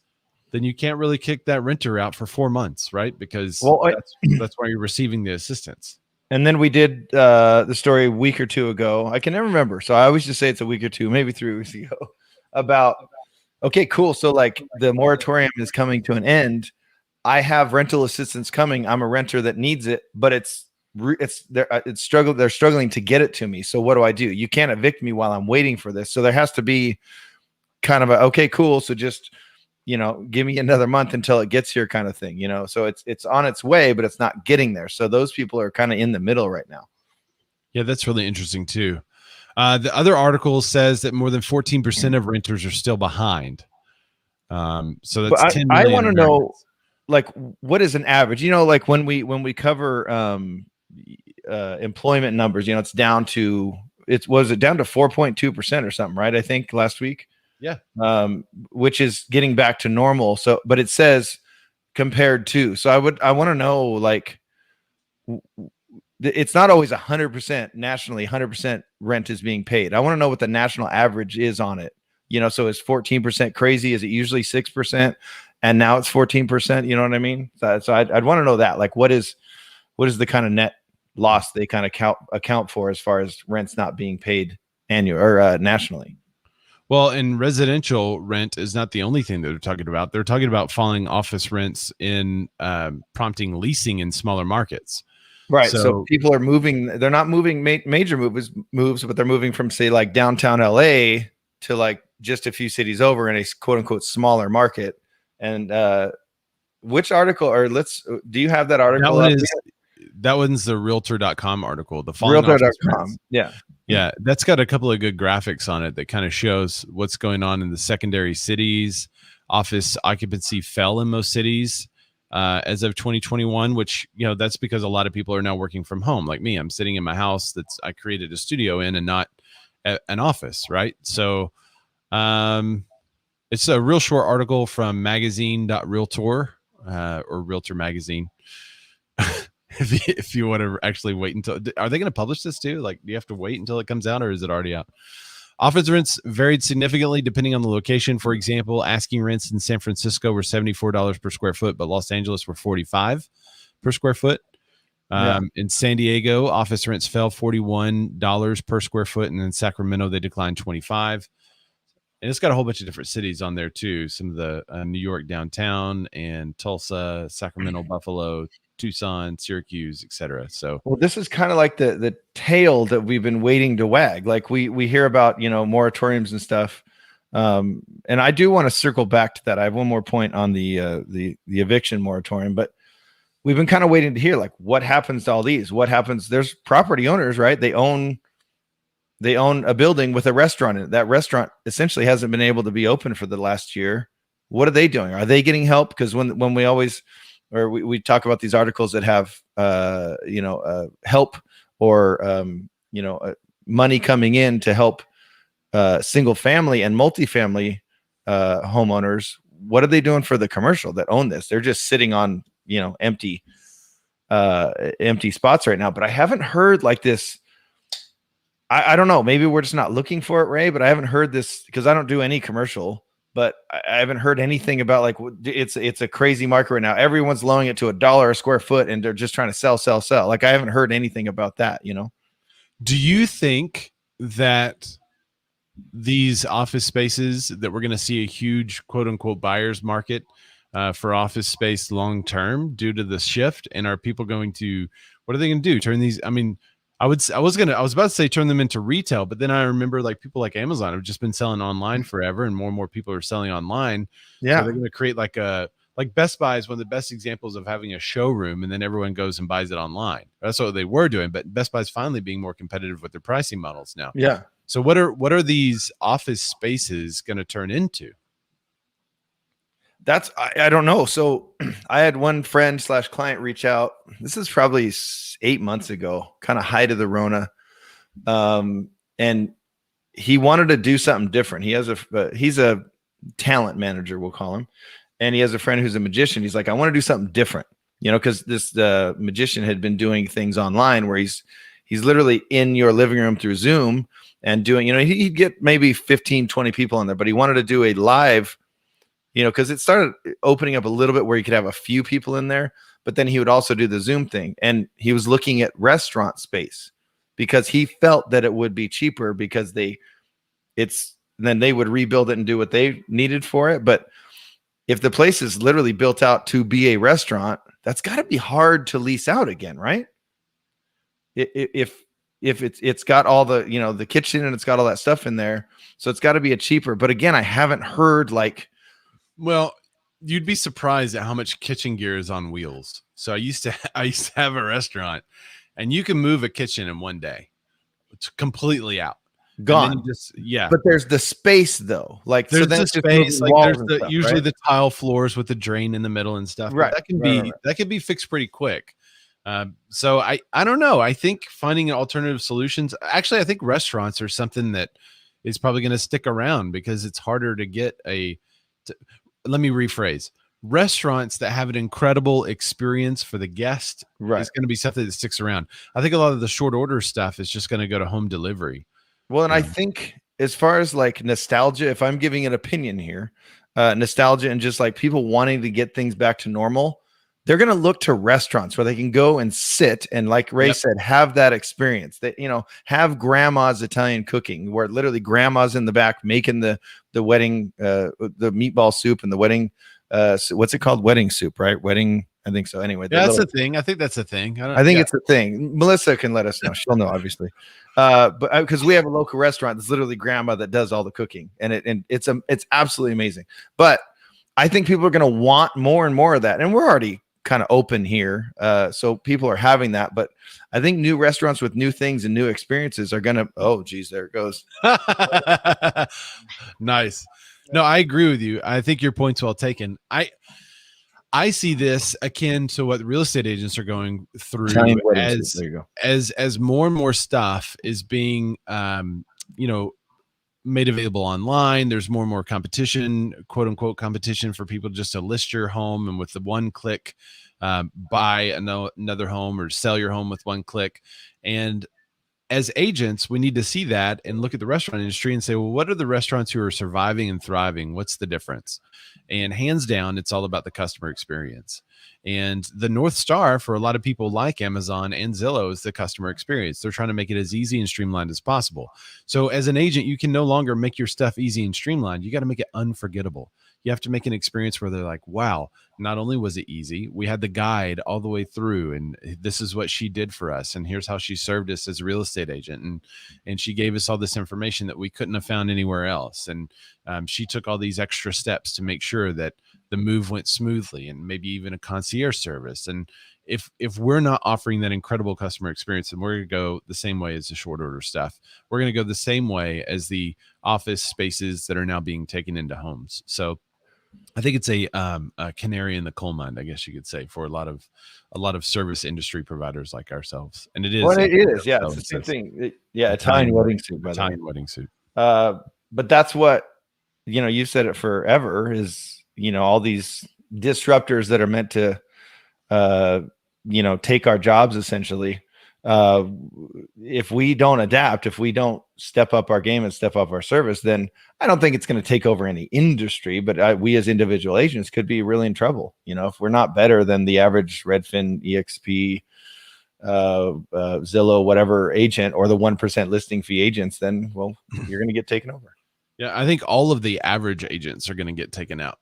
then you can't really kick that renter out for 4 months, right? Because that's why you're receiving the assistance. And then we did the story a week or two ago. I can never remember. So I always just say it's a week or two, maybe 3 weeks ago, about, okay, cool. So like the moratorium is coming to an end. I have rental assistance coming. I'm a renter that needs it, but they're struggling to get it to me. So what do? You can't evict me while I'm waiting for this. So there has to be kind of a, okay, cool. So just, give me another month until it gets here kind of thing, so it's on its way, but it's not getting there. So those people are kind of in the middle right now. Yeah, that's really interesting too. The other article says that more than 14% of renters are still behind. So that's 10 million. I want to know, like, what is an average? Like when we cover employment numbers, it's down to was it down to 4.2% or something, right? I think last week. Yeah. Which is getting back to normal. So, but it says compared to. So I want to know, like, it's not always 100% nationally. 100% rent is being paid. I want to know what the national average is on it. So is 14% crazy? Is it usually 6%? And now it's 14%. You know what I mean? So I'd want to know that. Like, what is the kind of net loss they kind of account for as far as rents not being paid annual or nationally? Well, and residential rent is not the only thing that they're talking about. They're talking about falling office rents in prompting leasing in smaller markets. Right. So people are moving. They're not moving major moves, but they're moving from, say, like downtown LA to like just a few cities over in a quote unquote smaller market. And which article, or do you have that article? That one's the realtor.com article. The realtor.com. Yeah. Yeah, that's got a couple of good graphics on it that kind of shows what's going on in the secondary cities. Office occupancy fell in most cities as of 2021, which, that's because a lot of people are now working from home. Like me, I'm sitting in my house I created a studio in and not an office, right? So it's a real short article from magazine.realtor or Realtor Magazine. If you want to actually wait until, are they going to publish this too? Like, do you have to wait until it comes out, or is it already out? Office rents varied significantly depending on the location. For example, asking rents in San Francisco were $74 per square foot, but Los Angeles were $45 per square foot. In San Diego, office rents fell $41 per square foot, and in Sacramento they declined $25. And it's got a whole bunch of different cities on there too. Some of the New York downtown and Tulsa, Sacramento, Buffalo, Tucson, Syracuse, etc. So, well, this is kind of like the tail that we've been waiting to wag. Like we hear about, moratoriums and stuff. And I do want to circle back to that. I have one more point on the eviction moratorium, but we've been kind of waiting to hear, like, what happens to all these? What happens? There's property owners, right? They own a building with a restaurant in it. That restaurant essentially hasn't been able to be open for the last year. What are they doing? Are they getting help? Because when we always, or we talk about these articles that have, help or, money coming in to help single family and multifamily homeowners. What are they doing for the commercial that own this? They're just sitting on, empty spots right now. But I haven't heard like this. I don't know. Maybe we're just not looking for it, Ray, but I haven't heard this because I don't do any commercial. But I haven't heard anything about, like, it's a crazy market right now. Everyone's lowering it to $1 a square foot, and they're just trying to sell. Like, I haven't heard anything about that. Do you think that these office spaces that we're going to see a huge quote unquote buyer's market for office space long term due to the shift? And are people going to, what are they going to do? Turn these? I mean, I was about to say turn them into retail, but then I remember, like, people like Amazon have just been selling online forever, and more people are selling online. Yeah. So they're going to create like Best Buy is one of the best examples of having a showroom, and then everyone goes and buys it online. That's what they were doing, but Best Buy's finally being more competitive with their pricing models now. Yeah. So what are these office spaces going to turn into? That's, I don't know. So I had one friend / client reach out. This is probably 8 months ago, kind of height of the Rona. And he wanted to do something different. He's a talent manager, we'll call him. and he has a friend who's a magician. He's like, I want to do something different, because this magician had been doing things online where he's literally in your living room through Zoom and doing, he'd get maybe 15, 20 people in there, but he wanted to do a live, because it started opening up a little bit where you could have a few people in there, but then he would also do the Zoom thing. And he was looking at restaurant space because he felt that it would be cheaper because then they would rebuild it and do what they needed for it. But if the place is literally built out to be a restaurant, that's got to be hard to lease out again, right? If it's got all the, the kitchen and it's got all that stuff in there, so it's got to be a cheaper. But again, I haven't heard well, you'd be surprised at how much kitchen gear is on wheels. So I used to have a restaurant, and you can move a kitchen in one day. It's completely out. Gone. But there's the space though. Like there's the space. Like there's usually right? the tile floors with the drain in the middle and stuff. Right. That can be fixed pretty quick. So I don't know. I think finding alternative solutions. Actually, I think restaurants are something that is probably going to stick around because it's harder to get let me rephrase. Restaurants that have an incredible experience for the guest is going to be something that sticks around. I think a lot of the short order stuff is just going to go to home delivery. Well, and I think as far as like nostalgia, if I'm giving an opinion here, nostalgia and just like people wanting to get things back to normal, they're going to look to restaurants where they can go and sit and, like Ray said, have that experience that, have grandma's Italian cooking where literally grandma's in the back making the wedding, the meatball soup and the wedding, what's it called? Wedding soup, right? Wedding. I think so. Anyway, that's a thing. I think that's a thing. I think it's a thing. Melissa can let us know. She'll know, obviously. But because we have a local restaurant that's literally grandma that does all the cooking, and it's absolutely amazing. But I think people are going to want more and more of that, and we're already kind of open here, so people are having that. But I think new restaurants with new things and new experiences are going to. Oh, geez, there it goes. Nice. No, I agree with you. I think your point's well taken. I see this akin to what real estate agents are going through as more and more stuff is being, made available online. There's more and more competition, quote unquote competition for people just to list your home and with the one click, buy another home or sell your home with one click. And as agents, we need to see that and look at the restaurant industry and say, well, what are the restaurants who are surviving and thriving? What's the difference? And hands down, it's all about the customer experience. And the North Star for a lot of people like Amazon and Zillow is the customer experience. They're trying to make it as easy and streamlined as possible. So as an agent, you can no longer make your stuff easy and streamlined. You got to make it unforgettable. You have to make an experience where they're like, wow, not only was it easy, we had the guide all the way through, and this is what she did for us, and here's how she served us as a real estate agent, and she gave us all this information that we couldn't have found anywhere else, and she took all these extra steps to make sure that the move went smoothly, and maybe even a concierge service. And if we're not offering that incredible customer experience, then we're going to go the same way as the short order stuff. We're going to go the same way as the office spaces that are now being taken into homes. So I think it's a canary in the coal mine, I guess you could say, for a lot of service industry providers like ourselves. And it is. Well, it is. Yeah, it's the same thing. Italian wedding suit. Italian wedding suit. But that's what, you've said it forever is, all these disruptors that are meant to, take our jobs essentially. If we don't adapt, if we don't step up our game and step up our service, then I don't think it's going to take over any industry, but we as individual agents could be really in trouble. If we're not better than the average Redfin, EXP, Zillow, whatever agent, or the 1% listing fee agents, then, well, you're going to get taken over. Yeah. I think all of the average agents are going to get taken out.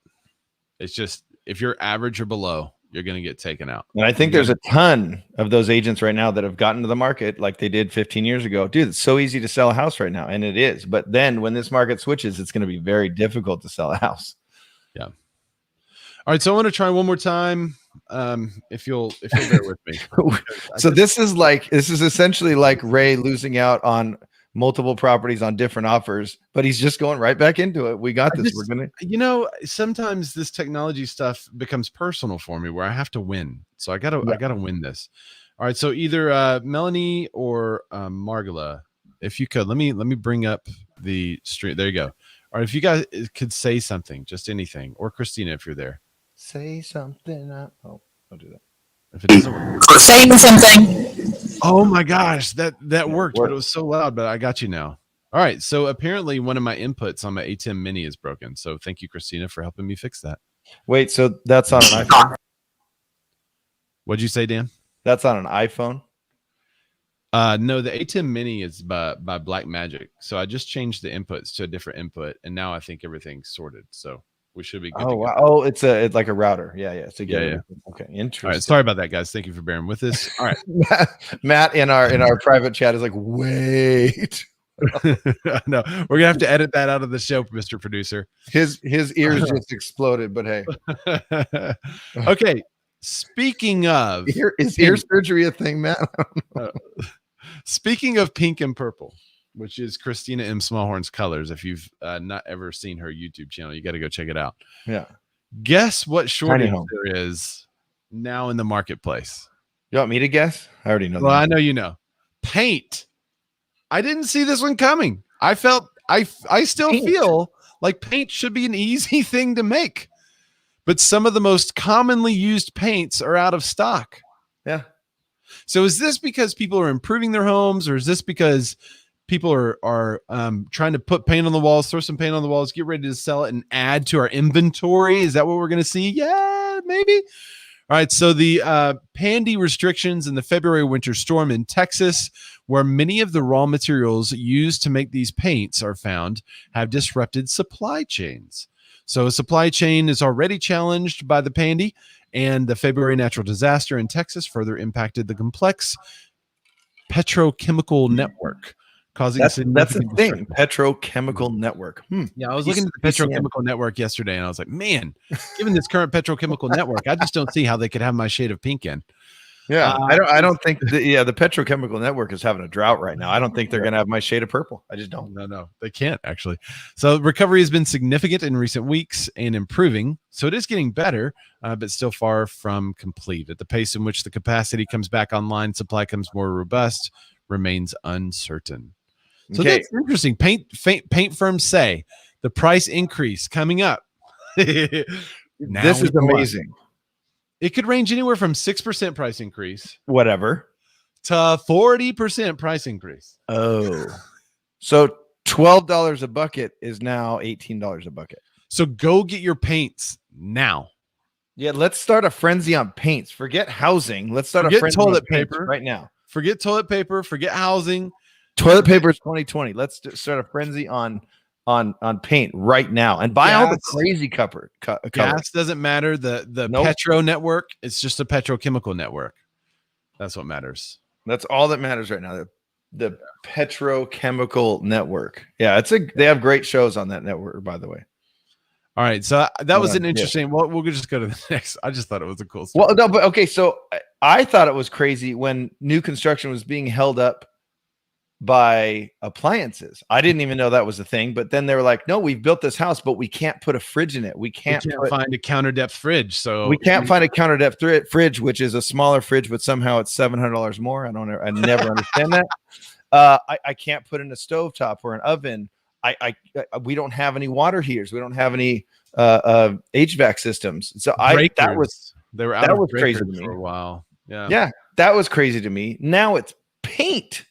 It's just, if you're average or below, you're going to get taken out. And I think there's a ton of those agents right now that have gotten to the market like they did 15 years ago. Dude, it's so easy to sell a house right now. And it is. But then when this market switches, it's going to be very difficult to sell a house. Yeah. All right. So I want to try one more time. If you'll bear with me. So this is essentially like Ray losing out on multiple properties on different offers, but he's just going right back into it. We got this. We're gonna, sometimes this technology stuff becomes personal for me where I have to win. So I gotta win this. All right. So either Melanie or Margula, if you could, let me bring up the stream. There you go. All right. If you guys could say something, just anything, or Christina, if you're there. Say something. Oh, don't do that. If it doesn't work. Saying something. Oh my gosh, that worked, but worked. it was so loud. But I got you now. All right. So apparently one of my inputs on my A10 Mini is broken. So thank you, Christina, for helping me fix that. Wait, so that's on an iPhone? What'd you say, Dan? That's on an iPhone? No, the A10 Mini is by Black Magic. So I just changed the inputs to a different input, and now I think everything's sorted. So we should be good. Oh, wow. Oh, it's like a router. Yeah. So Yeah. Okay, interesting. All right. Sorry about that, guys. Thank you for bearing with us. All right. Matt in our private chat is like, wait. No, we're gonna have to edit that out of the show, Mr. Producer. His ears just exploded, but hey. Okay. Speaking of is ear surgery a thing, Matt? Speaking of pink and purple, which is Christina M. Smallhorn's colors. If you've not ever seen her YouTube channel, you got to go check it out. Yeah. Guess what shortage there is now in the marketplace? You want me to guess? I already know. Well, I know you know. Paint. I didn't see this one coming. I still feel like paint should be an easy thing to make. But some of the most commonly used paints are out of stock. Yeah. So is this because people are improving their homes, or is this because people are trying to put paint on the walls, throw some paint on the walls, get ready to sell it and add to our inventory? Is that what we're going to see? Yeah, maybe. All right. So the pandy restrictions in the February winter storm in Texas, where many of the raw materials used to make these paints are found, have disrupted supply chains. So a supply chain is already challenged by the pandy, and the February natural disaster in Texas further impacted the complex petrochemical network, causing that's the thing. destruction. Petrochemical network. Yeah, I was looking at the petrochemical network yesterday, and I was like, man, given this current petrochemical network, I just don't see how they could have my shade of pink in. Yeah, I don't think the petrochemical network is having a drought right now. I don't think they're going to have my shade of purple. I just don't. No, they can't actually. So recovery has been significant in recent weeks and improving. So it is getting better, but still far from complete. At the pace in which the capacity comes back online, supply comes more robust, remains uncertain. So that's interesting. Paint firms say the price increase coming up. This is amazing. It could range anywhere from 6% price increase, whatever, to 40% price increase. Oh, so $12 a bucket is now $18 a bucket. So go get your paints now. Yeah, let's start a frenzy on paints. Forget housing. Let's start a frenzy toilet on paper right now. Forget toilet paper. Forget housing. Toilet paper is 2020. Let's start a frenzy on paint right now and buy all the crazy colors. Gas doesn't matter. The petro network, it's just a petrochemical network. That's what matters. That's all that matters right now. The petrochemical network. Yeah, they have great shows on that network, by the way. All right, so that was an interesting. Well, we'll just go to the next. I just thought it was a cool story. Well, no, but okay, so I thought it was crazy when new construction was being held up by appliances. I didn't even know that was a thing, but then they were like, no, we've built this house, but we can't put a fridge in it. We can't find a counter depth fridge. So we can't find a counter depth fridge, which is a smaller fridge, but somehow it's $700 more. I never understand that. I can't put in a stovetop or an oven. We don't have any water heaters. We don't have any HVAC systems. So that was crazy to me for a while. Yeah, that was crazy to me. Now it's paint.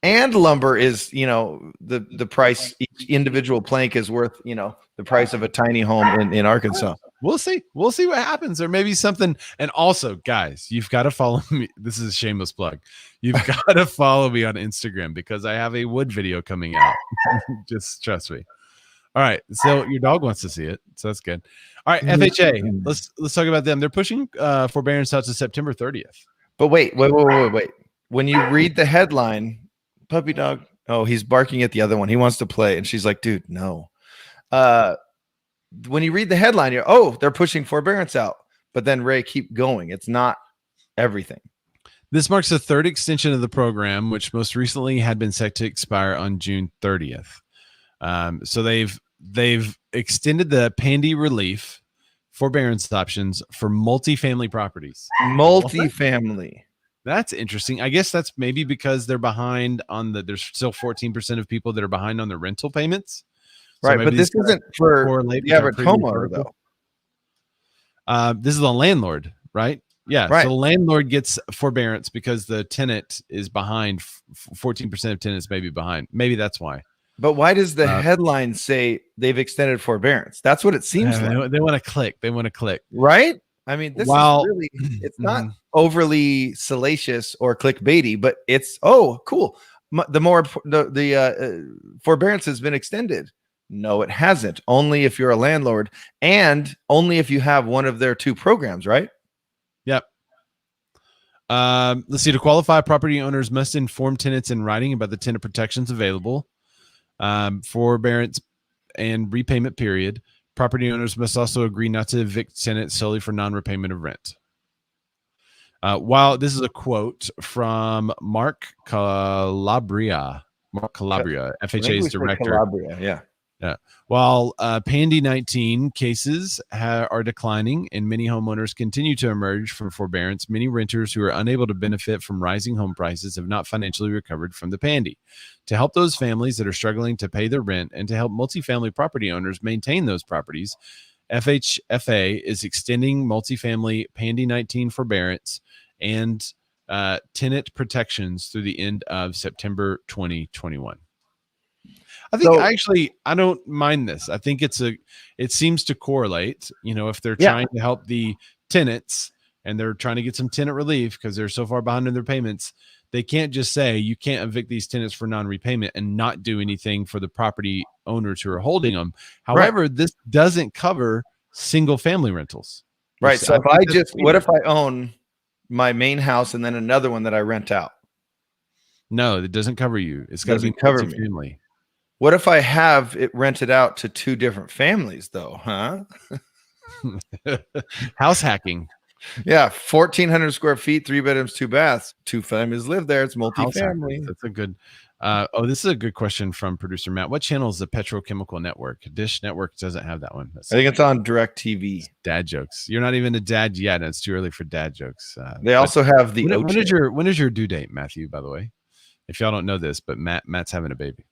And lumber is, the price, each individual plank is worth, the price of a tiny home in Arkansas. We'll see. We'll see what happens. There may be something. And also, guys, you've got to follow me. This is a shameless plug. You've got to follow me on Instagram because I have a wood video coming out. Just trust me. All right. So your dog wants to see it. So that's good. All right. FHA. Let's talk about them. They're pushing forbearance out to September 30th. But wait. When you read the headline, puppy dog. Oh, he's barking at the other one. He wants to play. And she's like, dude, no. When you read the headline, they're pushing forbearance out. But then Ray, keep going. It's not everything. This marks the third extension of the program, which most recently had been set to expire on June 30th. So they've extended the pandy relief forbearance options for multifamily properties. Multifamily. That's interesting. I guess that's maybe because they're behind on there's still 14% of people that are behind on their rental payments. So right. But this isn't for the average homeowner though. This is the landlord, right? Yeah. Right. So the landlord gets forbearance because the tenant is behind. 14% of tenants may be behind. Maybe that's why. But why does the headline say they've extended forbearance? That's what it seems like. They want to click. They want to click. Right? I mean, this is really, it's not overly salacious or clickbaity, but it's, oh, cool. The forbearance has been extended. No, it hasn't. Only if you're a landlord and only if you have one of their 2 programs, right? Yep. Let's see. To qualify, property owners must inform tenants in writing about the tenant protections available, forbearance and repayment period. Property owners must also agree not to evict tenants solely for non-repayment of rent. While this is a quote from Mark Calabria, FHA's director. Calabria, yeah. Yeah. While Pandy 19 cases are declining and many homeowners continue to emerge from forbearance, many renters who are unable to benefit from rising home prices have not financially recovered from the Pandy. To help those families that are struggling to pay their rent and to help multifamily property owners maintain those properties, FHFA is extending multifamily Pandy 19 forbearance and tenant protections through the end of September 2021. I think I don't mind this. I think it seems to correlate, if they're trying to help the tenants and they're trying to get some tenant relief because they're so far behind in their payments, they can't just say you can't evict these tenants for non-repayment and not do anything for the property owners who are holding them. However, this doesn't cover single family rentals. Right. So what if I own my main house and then another one that I rent out? No, it doesn't cover you. It's got to be multifamily. What if I have it rented out to 2 different families, though? Huh? House hacking. Yeah, 1,400 square feet, 3 bedrooms, 2 baths. 2 families live there. It's multifamily. That's a good. This is a good question from producer Matt. What channel is the Petrochemical Network? Dish Network doesn't have that one. I think it's on DirecTV. Dad jokes. You're not even a dad yet. It's too early for dad jokes. They also have the. When is your due date, Matthew? By the way, if y'all don't know this, but Matt's having a baby.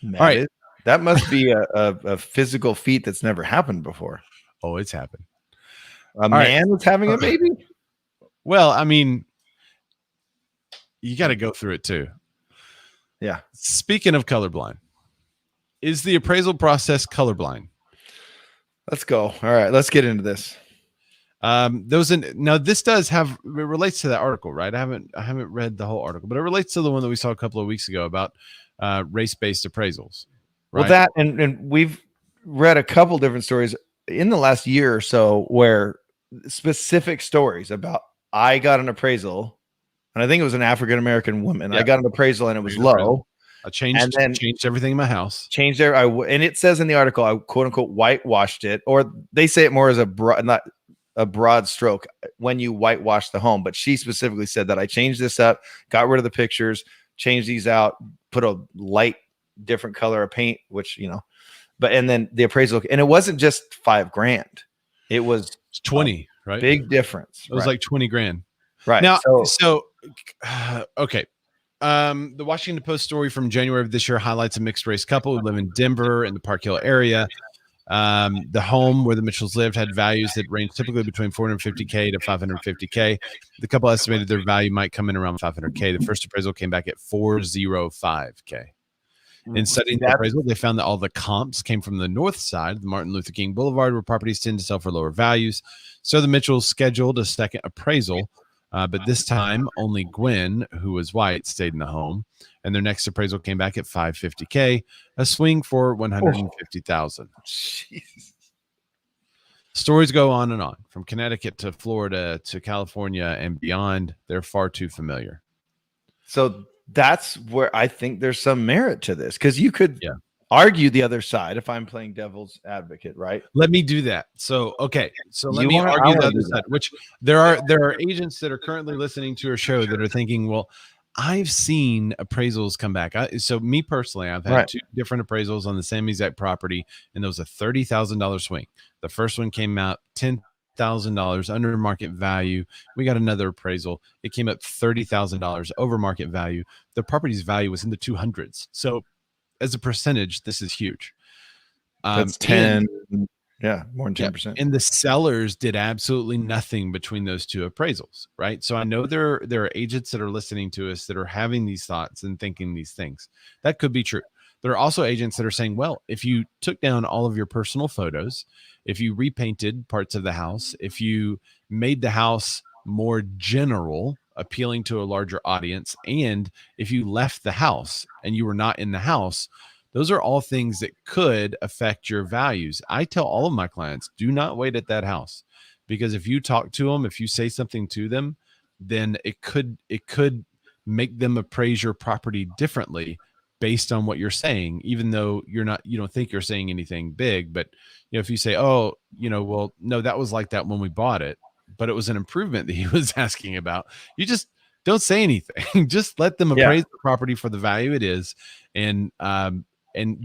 All right, that must be a physical feat that's never happened before. Oh, it's happened. A man is having a baby? Well, I mean, you got to go through it too. Yeah. Speaking of colorblind, is the appraisal process colorblind? Let's go. All right, let's get into this. This does have, it relates to that article, right? I haven't read the whole article, but it relates to the one that we saw a couple of weeks ago about race-based appraisals. Right? Well, that and we've read a couple different stories in the last year or so where specific stories about I got an appraisal, and I think it was an African-American woman. Yeah. I got an appraisal and it was low. I changed everything in my house. And it says in the article, I quote unquote whitewashed it, or they say it more as not a broad stroke when you whitewash the home. But she specifically said that I changed this up, got rid of the pictures, changed these out, put a light different color of paint, which, and then the appraisal, and it wasn't just $5,000. It was 20, right? Big difference. It was like 20 grand. Right. Now, okay. The Washington Post story from January of this year highlights a mixed race couple who live in Denver in the Park Hill area. The home where the Mitchells lived had values that ranged typically between $450K to $550K. The couple estimated their value might come in around $500K. The first appraisal came back at $405K. In studying the appraisal, they found that all the comps came from the north side of the Martin Luther King Boulevard, where properties tend to sell for lower values. So the Mitchells scheduled a second appraisal, but this time only Gwen, who was white, stayed in the home. And their next appraisal came back at $550K, a swing for $150,000. Stories go on and on, from Connecticut to Florida to California and beyond. They're far too familiar. So that's where I think there's some merit to this, because you could argue the other side if I'm playing devil's advocate, right? Let me do that. So, okay. So let me argue the other side, which there are agents that are currently listening to our show that are thinking, well, I've seen appraisals come back. So me personally, I've had 2 different appraisals on the same exact property, and there was a $30,000 swing. The first one came out $10,000 under market value. We got another appraisal. It came up $30,000 over market value. The property's value was in the 200s. So as a percentage, this is huge. That's 10. Yeah, more than 10%. And the sellers did absolutely nothing between those two appraisals, right? So I know there are agents that are listening to us that are having these thoughts and thinking these things. That could be true. There are also agents that are saying, well, if you took down all of your personal photos, if you repainted parts of the house, if you made the house more general, appealing to a larger audience, and if you left the house and you were not in the house, those are all things that could affect your values. I tell all of my clients, do not wait at that house, because if you talk to them, if you say something to them, then it could make them appraise your property differently based on what you're saying, even though you don't think you're saying anything big. But if you say, oh, well, no, that was like that when we bought it, but it was an improvement that he was asking about, you just don't say anything. Just let them appraise the property for the value it is. And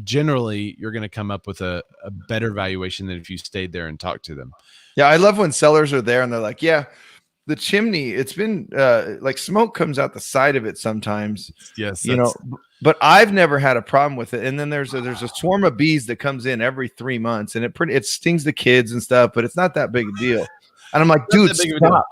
generally, you're going to come up with a better valuation than if you stayed there and talked to them. Yeah, I love when sellers are there and they're like, yeah, the chimney, it's been like smoke comes out the side of it sometimes. Yes, but I've never had a problem with it. And then there's a swarm of bees that comes in every 3 months, and it stings the kids and stuff, but it's not that big a deal. And I'm like, dude, stop.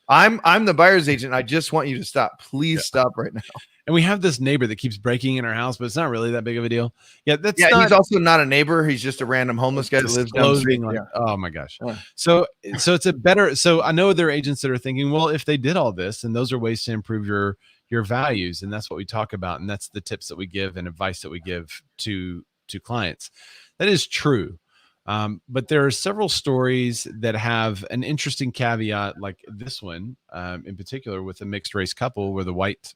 I'm the buyer's agent. I just want you to stop. Please stop right now. And we have this neighbor that keeps breaking in our house, but it's not really that big of a deal. Yeah, he's also not a neighbor. He's just a random homeless guy that lives down the street. Oh my gosh. So it's a better. So I know there are agents that are thinking, well, if they did all this, and those are ways to improve your values, and that's what we talk about, and that's the tips that we give and advice that we give to clients. That is true. But there are several stories that have an interesting caveat, like this one in particular, with a mixed race couple where the white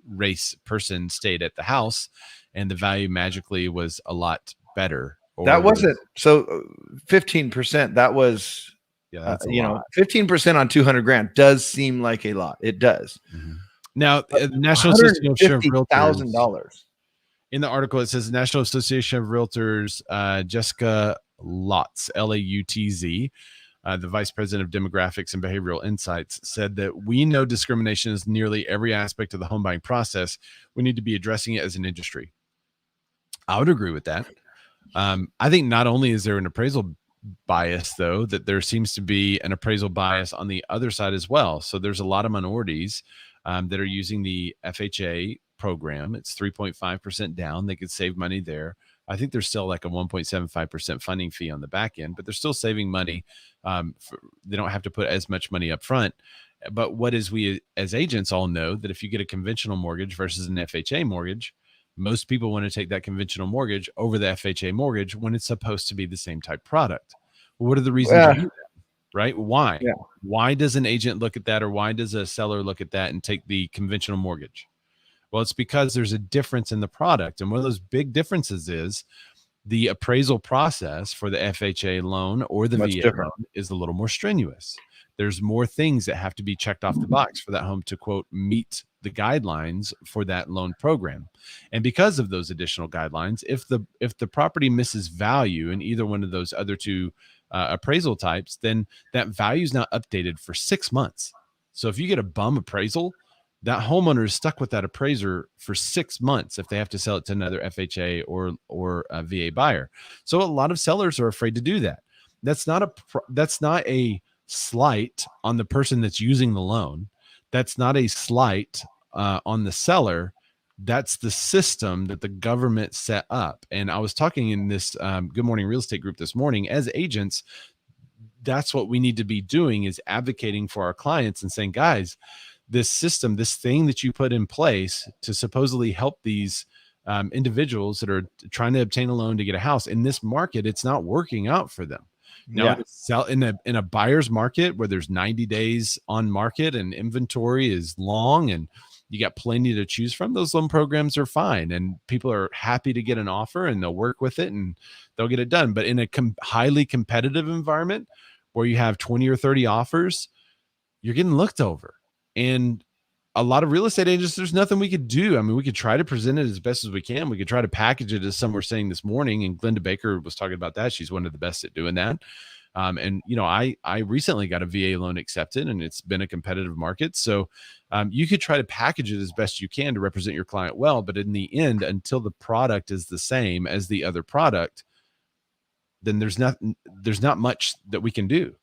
race person stayed at the house and the value magically was a lot better. That wasn't so 15%. That was, 15% on 200 grand does seem like a lot. It does. Mm-hmm. Now, the National Association of Realtors, $150,000. In the article, it says National Association of Realtors, Jessica Lautz, Lautz, the vice president of demographics and behavioral insights, said that we know discrimination is nearly every aspect of the home buying process. We need to be addressing it as an industry. I would agree with that. I think not only is there an appraisal bias, though, that there seems to be an appraisal bias on the other side as well. So there's a lot of minorities that are using the FHA program. It's 3.5% down. They could save money there. I think there's still like a 1.75% funding fee on the back end, but they're still saving money. They don't have to put as much money up front. But what is we as agents all know that if you get a conventional mortgage versus an FHA mortgage, most people want to take that conventional mortgage over the FHA mortgage when it's supposed to be the same type product. Well, what are the reasons you do that? Right? Why? Yeah. Why does an agent look at that, or why does a seller look at that and take the conventional mortgage? Well, it's because there's a difference in the product. And one of those big differences is the appraisal process for the FHA loan or the VA loan is a little more strenuous. There's more things that have to be checked off the box for that home to, quote, meet the guidelines for that loan program. And because of those additional guidelines, if the property misses value in either one of those other two appraisal types, then that value is not updated for 6 months. So if you get a bum appraisal, that homeowner is stuck with that appraiser for 6 months if they have to sell it to another FHA or a VA buyer. So a lot of sellers are afraid to do that. That's not a slight on the person that's using the loan. That's not a slight on the seller. That's the system that the government set up. And I was talking in this Good Morning Real Estate group this morning. As agents, that's what we need to be doing, is advocating for our clients and saying, guys, this system, this thing that you put in place to supposedly help these individuals that are trying to obtain a loan to get a house in this market, it's not working out for them. Now, sell in a buyer's market where there's 90 days on market and inventory is long and you got plenty to choose from, those loan programs are fine. And people are happy to get an offer and they'll work with it and they'll get it done. But in a highly competitive environment where you have 20 or 30 offers, you're getting looked over. And a lot of real estate agents, there's nothing we could do. I mean, we could try to present it as best as we can. We could try to package it, as some were saying this morning. And Glenda Baker was talking about that. She's one of the best at doing that. And, I recently got a VA loan accepted and it's been a competitive market. So you could try to package it as best you can to represent your client well. But in the end, until the product is the same as the other product, then there's not much that we can do.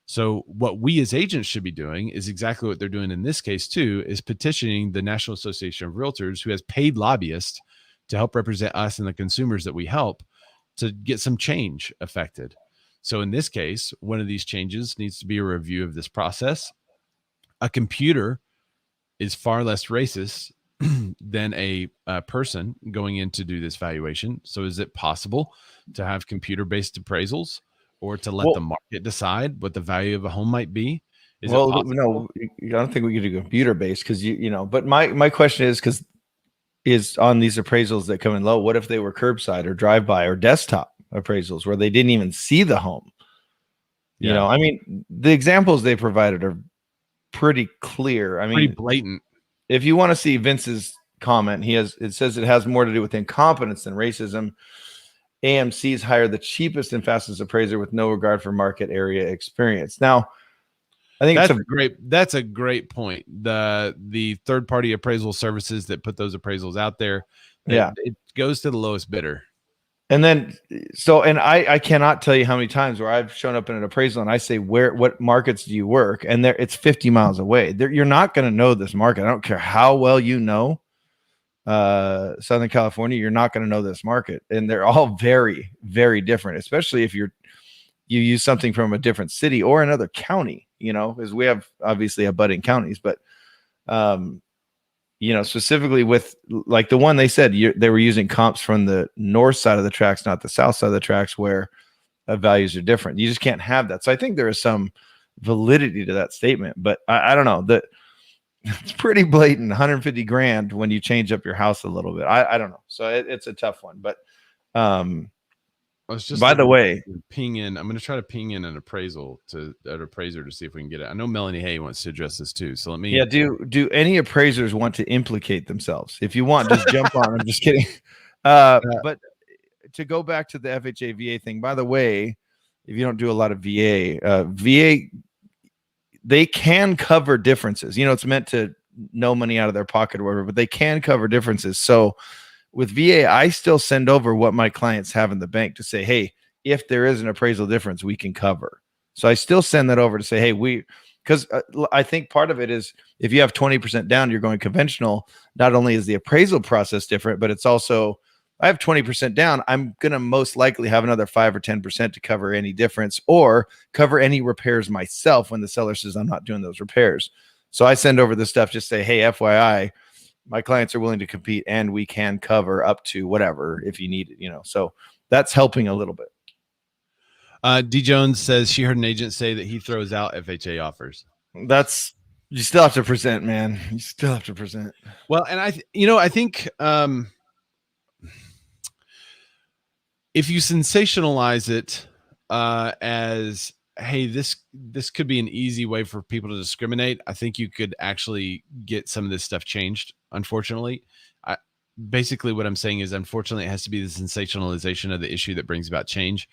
So what we as agents should be doing is exactly what they're doing in this case too, is petitioning the National Association of Realtors, who has paid lobbyists to help represent us and the consumers that we help, to get some change affected. So in this case, one of these changes needs to be a review of this process. A computer is far less racist than a person going in to do this valuation. So is it possible to have computer-based appraisals, or to let the market decide what the value of a home might be? No, I don't think we could do computer-based, because but my question is on these appraisals that come in low, what if they were curbside or drive-by or desktop appraisals where they didn't even see the home? I mean, the examples they provided are pretty clear. I mean, pretty blatant. If you want to see Vince's comment, it says it has more to do with incompetence than racism. AMC's hire the cheapest and fastest appraiser with no regard for market area experience. Now, I think that's a great point. The third-party appraisal services that put those appraisals out there, it goes to the lowest bidder. And then, I cannot tell you how many times where I've shown up in an appraisal and I say, what markets do you work? And it's 50 miles away. You're not going to know this market. I don't care how well you know Southern California, you're not going to know this market. And they're all very, very different, especially if you use something from a different city or another county, because we have obviously abutting counties, but specifically with like the one they said they were using comps from the north side of the tracks, not the south side of the tracks, where values are different. You just can't have that. So I think there is some validity to that statement, but I don't know, that it's pretty blatant. 150 grand when you change up your house a little bit. I don't know. So it's a tough one, but by the way, I'm going to try to ping in an appraiser to see if we can get it. I know Melanie Hay wants to address this too. So let me. Yeah. Do any appraisers want to implicate themselves? If you want, just jump on. I'm just kidding. But to go back to the FHA VA thing, by the way, if you don't do a lot of VA, they can cover differences. It's meant to no money out of their pocket or whatever, but they can cover differences. So with VA, I still send over what my clients have in the bank to say, hey, if there is an appraisal difference, we can cover. So I still send that over to say, hey, because I think part of it is if you have 20% down, you're going conventional. Not only is the appraisal process different, but it's also, I have 20% down. I'm going to most likely have another 5 or 10% to cover any difference or cover any repairs myself when the seller says I'm not doing those repairs. So I send over the stuff, just say, hey, FYI, my clients are willing to compete and we can cover up to whatever if you need it, so that's helping a little bit. D Jones says she heard an agent say that he throws out FHA offers. You still have to present, man. You still have to present. Well, and I think if you sensationalize it as, hey, this could be an easy way for people to discriminate, I think you could actually get some of this stuff changed. Unfortunately, basically what I'm saying is, unfortunately, it has to be the sensationalization of the issue that brings about change.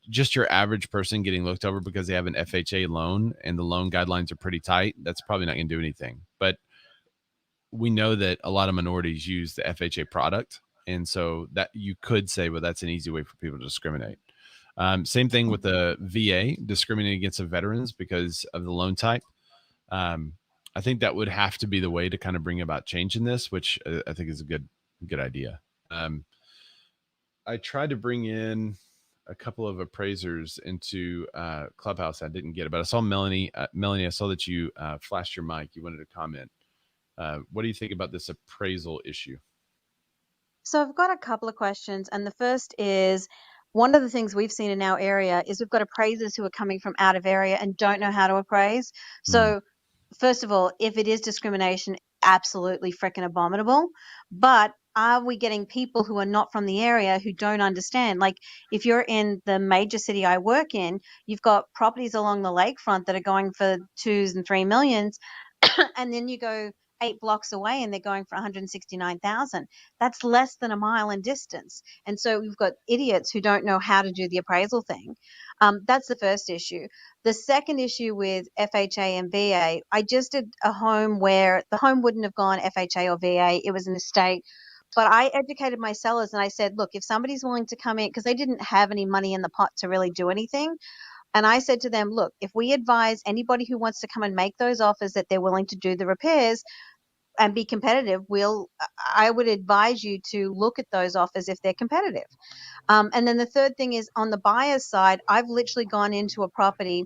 Just your average person getting looked over because they have an FHA loan and the loan guidelines are pretty tight, that's probably not going to do anything. But we know that a lot of minorities use the FHA product. And so that you could say, well, that's an easy way for people to discriminate. Same thing with the VA, discriminating against the veterans because of the loan type. I think that would have to be the way to kind of bring about change in this, which I think is a good idea. I tried to bring in a couple of appraisers into Clubhouse. I didn't get it, but I saw Melanie. Melanie, I saw that you flashed your mic. You wanted to comment. What do you think about this appraisal issue? So I've got a couple of questions. And the first is, one of the things we've seen in our area is we've got appraisers who are coming from out of area and don't know how to appraise. So first of all, if it is discrimination, absolutely freaking abominable. But are we getting people who are not from the area who don't understand? Like if you're in the major city I work in, you've got properties along the lakefront that are going for 2 and 3 millions. And then you go 8 blocks away and they're going for 169,000. That's less than a mile in distance. And so we've got idiots who don't know how to do the appraisal thing. That's the first issue. The second issue with FHA and VA, I just did a home where the home wouldn't have gone FHA or VA. It was an estate But I educated my sellers and I said, look, if somebody's willing to come in, because they didn't have any money in the pot to really do anything. And I said to them, look, if we advise anybody who wants to come and make those offers that they're willing to do the repairs and be competitive, I would advise you to look at those offers if they're competitive. And then the third thing is on the buyer's side, I've literally gone into a property.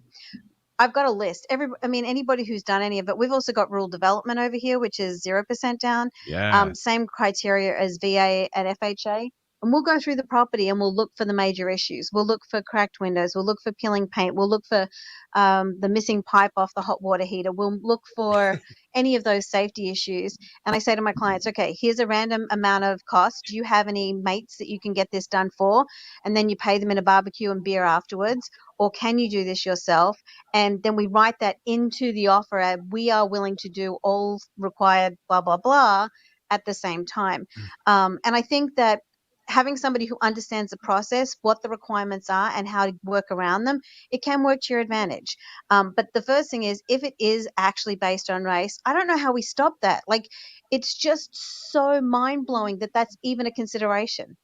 I've got a list. Anybody who's done any of it. We've also got rural development over here, which is 0% down. Yeah. Same criteria as VA and FHA. And we'll go through the property and we'll look for the major issues. We'll look for cracked windows. We'll look for peeling paint. We'll look for the missing pipe off the hot water heater. We'll look for any of those safety issues. And I say to my clients, okay, here's a random amount of cost. Do you have any mates that you can get this done for? And then you pay them in a barbecue and beer afterwards. Or can you do this yourself? And then we write that into the offer. We are willing to do all required, blah, blah, blah, at the same time. And I think that having somebody who understands the process, what the requirements are and how to work around them, it can work to your advantage. But the first thing is, if it is actually based on race, I don't know how we stop that. Like, it's just so mind-blowing that that's even a consideration.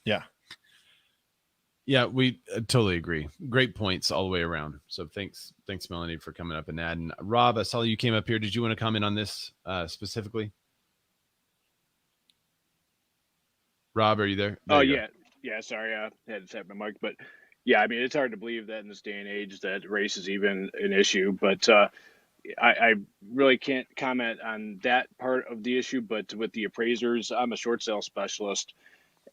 Yeah. Yeah, we totally agree. Great points all the way around. So thanks, Melanie, for coming up and adding. Rob, I saw you came up here. Did you want to comment on this specifically? Rob, are you there? Yeah. Sorry, I had to set my mic, but yeah, I mean, it's hard to believe that in this day and age that race is even an issue. But I really can't comment on that part of the issue. But with the appraisers, I'm a short sale specialist.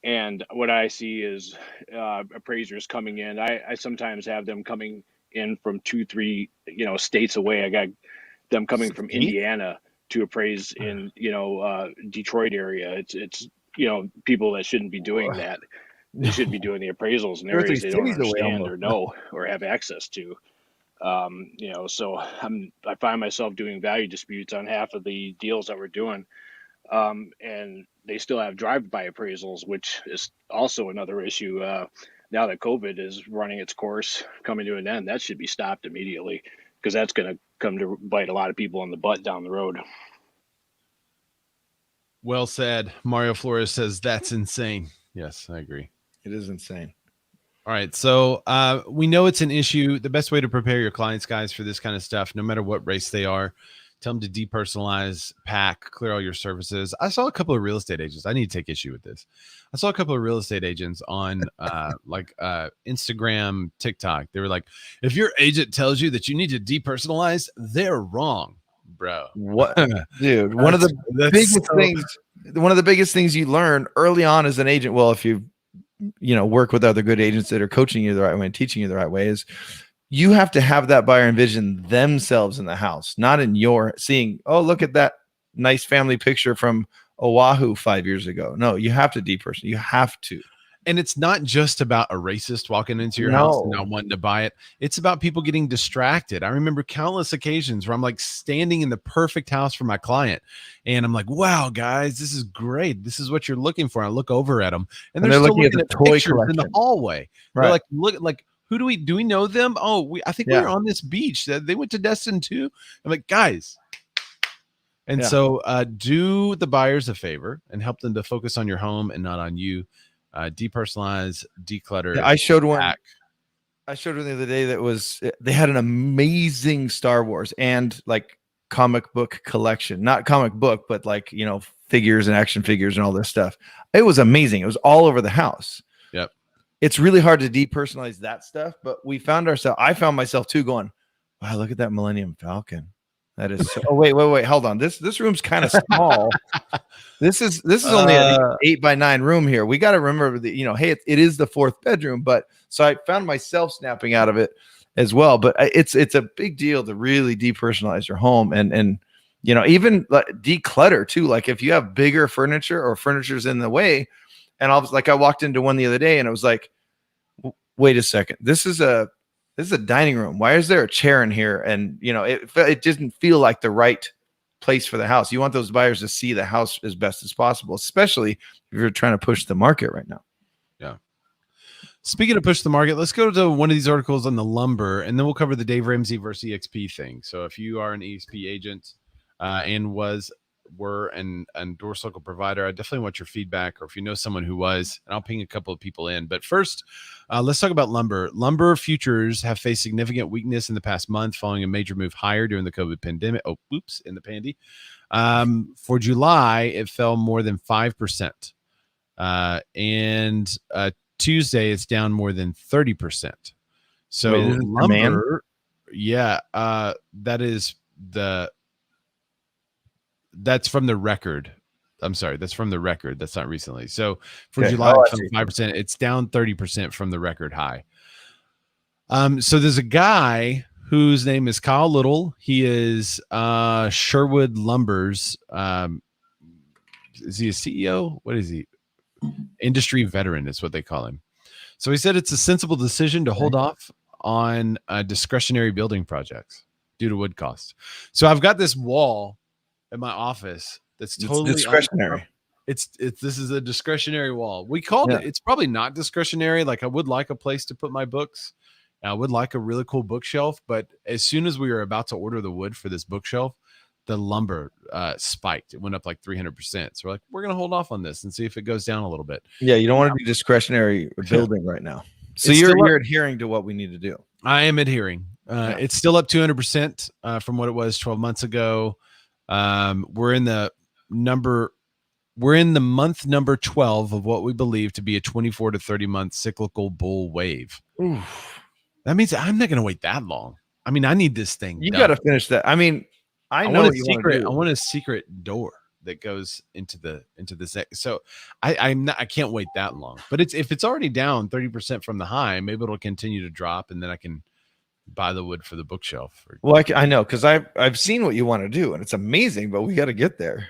And what I see is appraisers coming in. I sometimes have them coming in from 2-3 states away. I got them coming from Indiana to appraise in Detroit area. It's people that shouldn't be doing that. They should be doing the appraisals in areas they don't understand or know or have access to. So I find myself doing value disputes on half of the deals that we're doing. And they still have drive-by appraisals, which is also another issue. Now that COVID is running its course, coming to an end, that should be stopped immediately because that's going to come to bite a lot of people in the butt down the road. Well said. Mario Flores says that's insane. Yes, I agree. It is insane. All right. So we know it's an issue. The best way to prepare your clients, guys, for this kind of stuff, no matter what race they are, tell them to depersonalize, pack, clear all your services. I saw a couple of real estate agents. I need to take issue with this. I saw a couple of real estate agents on Instagram, TikTok. They were like, if your agent tells you that you need to depersonalize, they're wrong, bro. What, dude? One of the biggest things you learn early on as an agent, well, if you work with other good agents that are coaching you the right way and teaching you the right way, is you have to have that buyer envision themselves in the house, not in your seeing, oh, look at that nice family picture from Oahu 5 years ago. No, you have to depersonalize. You have to. And it's not just about a racist walking into your house and not wanting to buy it. It's about people getting distracted. I remember countless occasions where I'm like standing in the perfect house for my client. And I'm like, wow, guys, this is great. This is what you're looking for. I look over at them and they're still looking at toy collection in the hallway. Right. They're like, look, who do we know them? Oh, I think we were on this beach. They went to Destin too. I'm like, guys. And so do the buyers a favor and help them to focus on your home and not on you. Depersonalize, declutter. Yeah, I showed one the other day they had an amazing Star Wars and like comic book collection, not comic book, but like, figures and action figures and all this stuff. It was amazing. It was all over the house. Yep. It's really hard to depersonalize that stuff, but I found myself too going, wow, look at that Millennium Falcon. That is so, wait, hold on. This room's kind of small. This is only an 8x9 room here. We got to remember that, hey, it is the fourth bedroom, but so I found myself snapping out of it as well. But it's a big deal to really depersonalize your home and even like declutter too. Like if you have bigger furniture or furniture's in the way, and I walked into one the other day and it was like, wait a second, this is a dining room. Why is there a chair in here? And it didn't feel like the right place for the house. You want those buyers to see the house as best as possible, especially if you're trying to push the market right now. Yeah. Speaking of push the market, let's go to one of these articles on the lumber, and then we'll cover the Dave Ramsey versus EXP thing. So if you are an EXP agent and was were an endorsed local provider, I definitely want your feedback, or if you know someone who was, and I'll ping a couple of people in. But first, let's talk about lumber. Lumber futures have faced significant weakness in the past month following a major move higher during the COVID pandemic. Oh, oops, in the pandy. For July, it fell more than 5%. And Tuesday, it's down more than 30%. So lumber, yeah, that's from the record. I'm sorry, that's from the record. That's not recently. So for July, 5%, it's down 30% from the record high. So there's a guy whose name is Kyle Little. He is Sherwood Lumber's. Is he a CEO? What is he? Industry veteran is what they call him. So he said it's a sensible decision to hold off on discretionary building projects due to wood costs. So I've got this wall in my office that's totally discretionary. This is a discretionary wall. We called it. It's probably not discretionary. Like, I would like a place to put my books. I would like a really cool bookshelf. But as soon as we were about to order the wood for this bookshelf, the lumber spiked. It went up like 300%. So we're like, we're going to hold off on this and see if it goes down a little bit. Yeah, you don't want to do discretionary building right now. So you're adhering to what we need to do. I am adhering. It's still up 200% from what it was 12 months ago. We're in the month number 12 of what we believe to be a 24 to 30 month cyclical bull wave. Oof. That means I'm not going to wait that long. I mean, I need this thing. You got to finish that. I mean, I know what you want to do. I want a secret door that goes into this. So I can't wait that long. But if it's already down 30% from the high, maybe it'll continue to drop, and then I can buy the wood for the bookshelf. Well, I know, because I've seen what you want to do, and it's amazing, but we got to get there.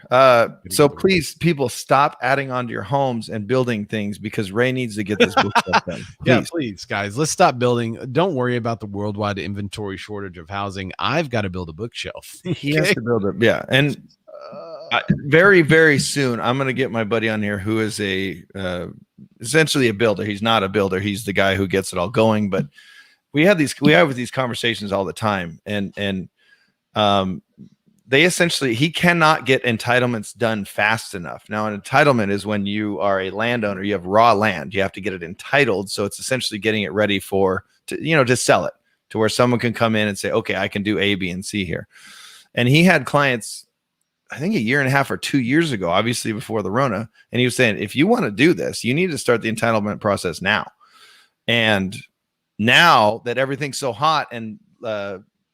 So please, people, stop adding on to your homes and building things, because Ray needs to get this bookshelf done. Yeah, please, guys, let's stop building. Don't worry about the worldwide inventory shortage of housing. I've got to build a bookshelf. He has to build it. Yeah, and very, very soon, I'm going to get my buddy on here who is essentially a builder. He's not a builder. He's the guy who gets it all going, but we have these conversations all the time, and they essentially, he cannot get entitlements done fast enough. Now, an entitlement is when you are a landowner, you have raw land, you have to get it entitled. So it's essentially getting it ready to sell it, to where someone can come in and say, okay, I can do A, B, and C here. And he had clients, I think 1.5 years or 2 years ago, obviously before the Rona. And he was saying, if you want to do this, you need to start the entitlement process now. And now that everything's so hot and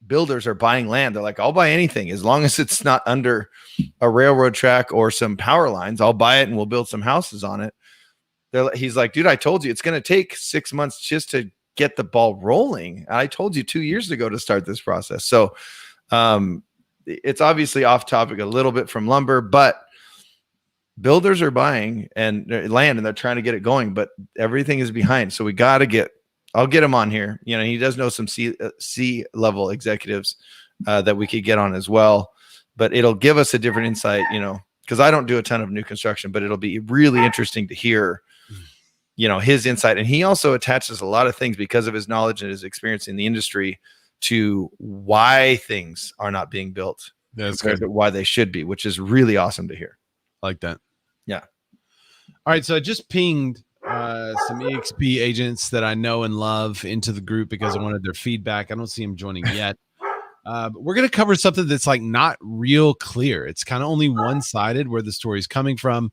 builders are buying land, they're like, I'll buy anything as long as it's not under a railroad track or some power lines. I'll buy it and we'll build some houses on it. He's like, dude, I told you it's going to take 6 months just to get the ball rolling. I told you 2 years ago to start this process. So it's obviously off topic a little bit from lumber, but builders are buying and land and they're trying to get it going, but everything is behind. So we got to I'll get him on here. You know, he does know some C level executives that we could get on as well, but it'll give us a different insight, because I don't do a ton of new construction, but it'll be really interesting to hear, his insight. And he also attaches a lot of things because of his knowledge and his experience in the industry to why things are not being built. That's good. Why they should be, which is really awesome to hear. I like that. Yeah. All right. So I just pinged some EXP agents that I know and love into the group because I wanted their feedback. I don't see them joining yet. But we're going to cover something that's like not real clear. It's kind of only one-sided where the story is coming from.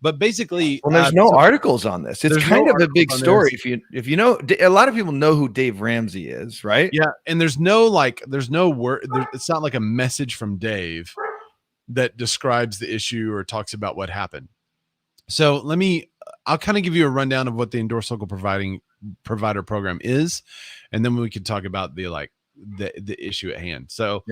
But basically, there's no articles on this. It's kind of a big story. If you know, a lot of people know who Dave Ramsey is, right? Yeah, and there's no word. It's not like a message from Dave that describes the issue or talks about what happened. So I'll kind of give you a rundown of what the endorsed local provider program is, and then we can talk about the issue at hand. So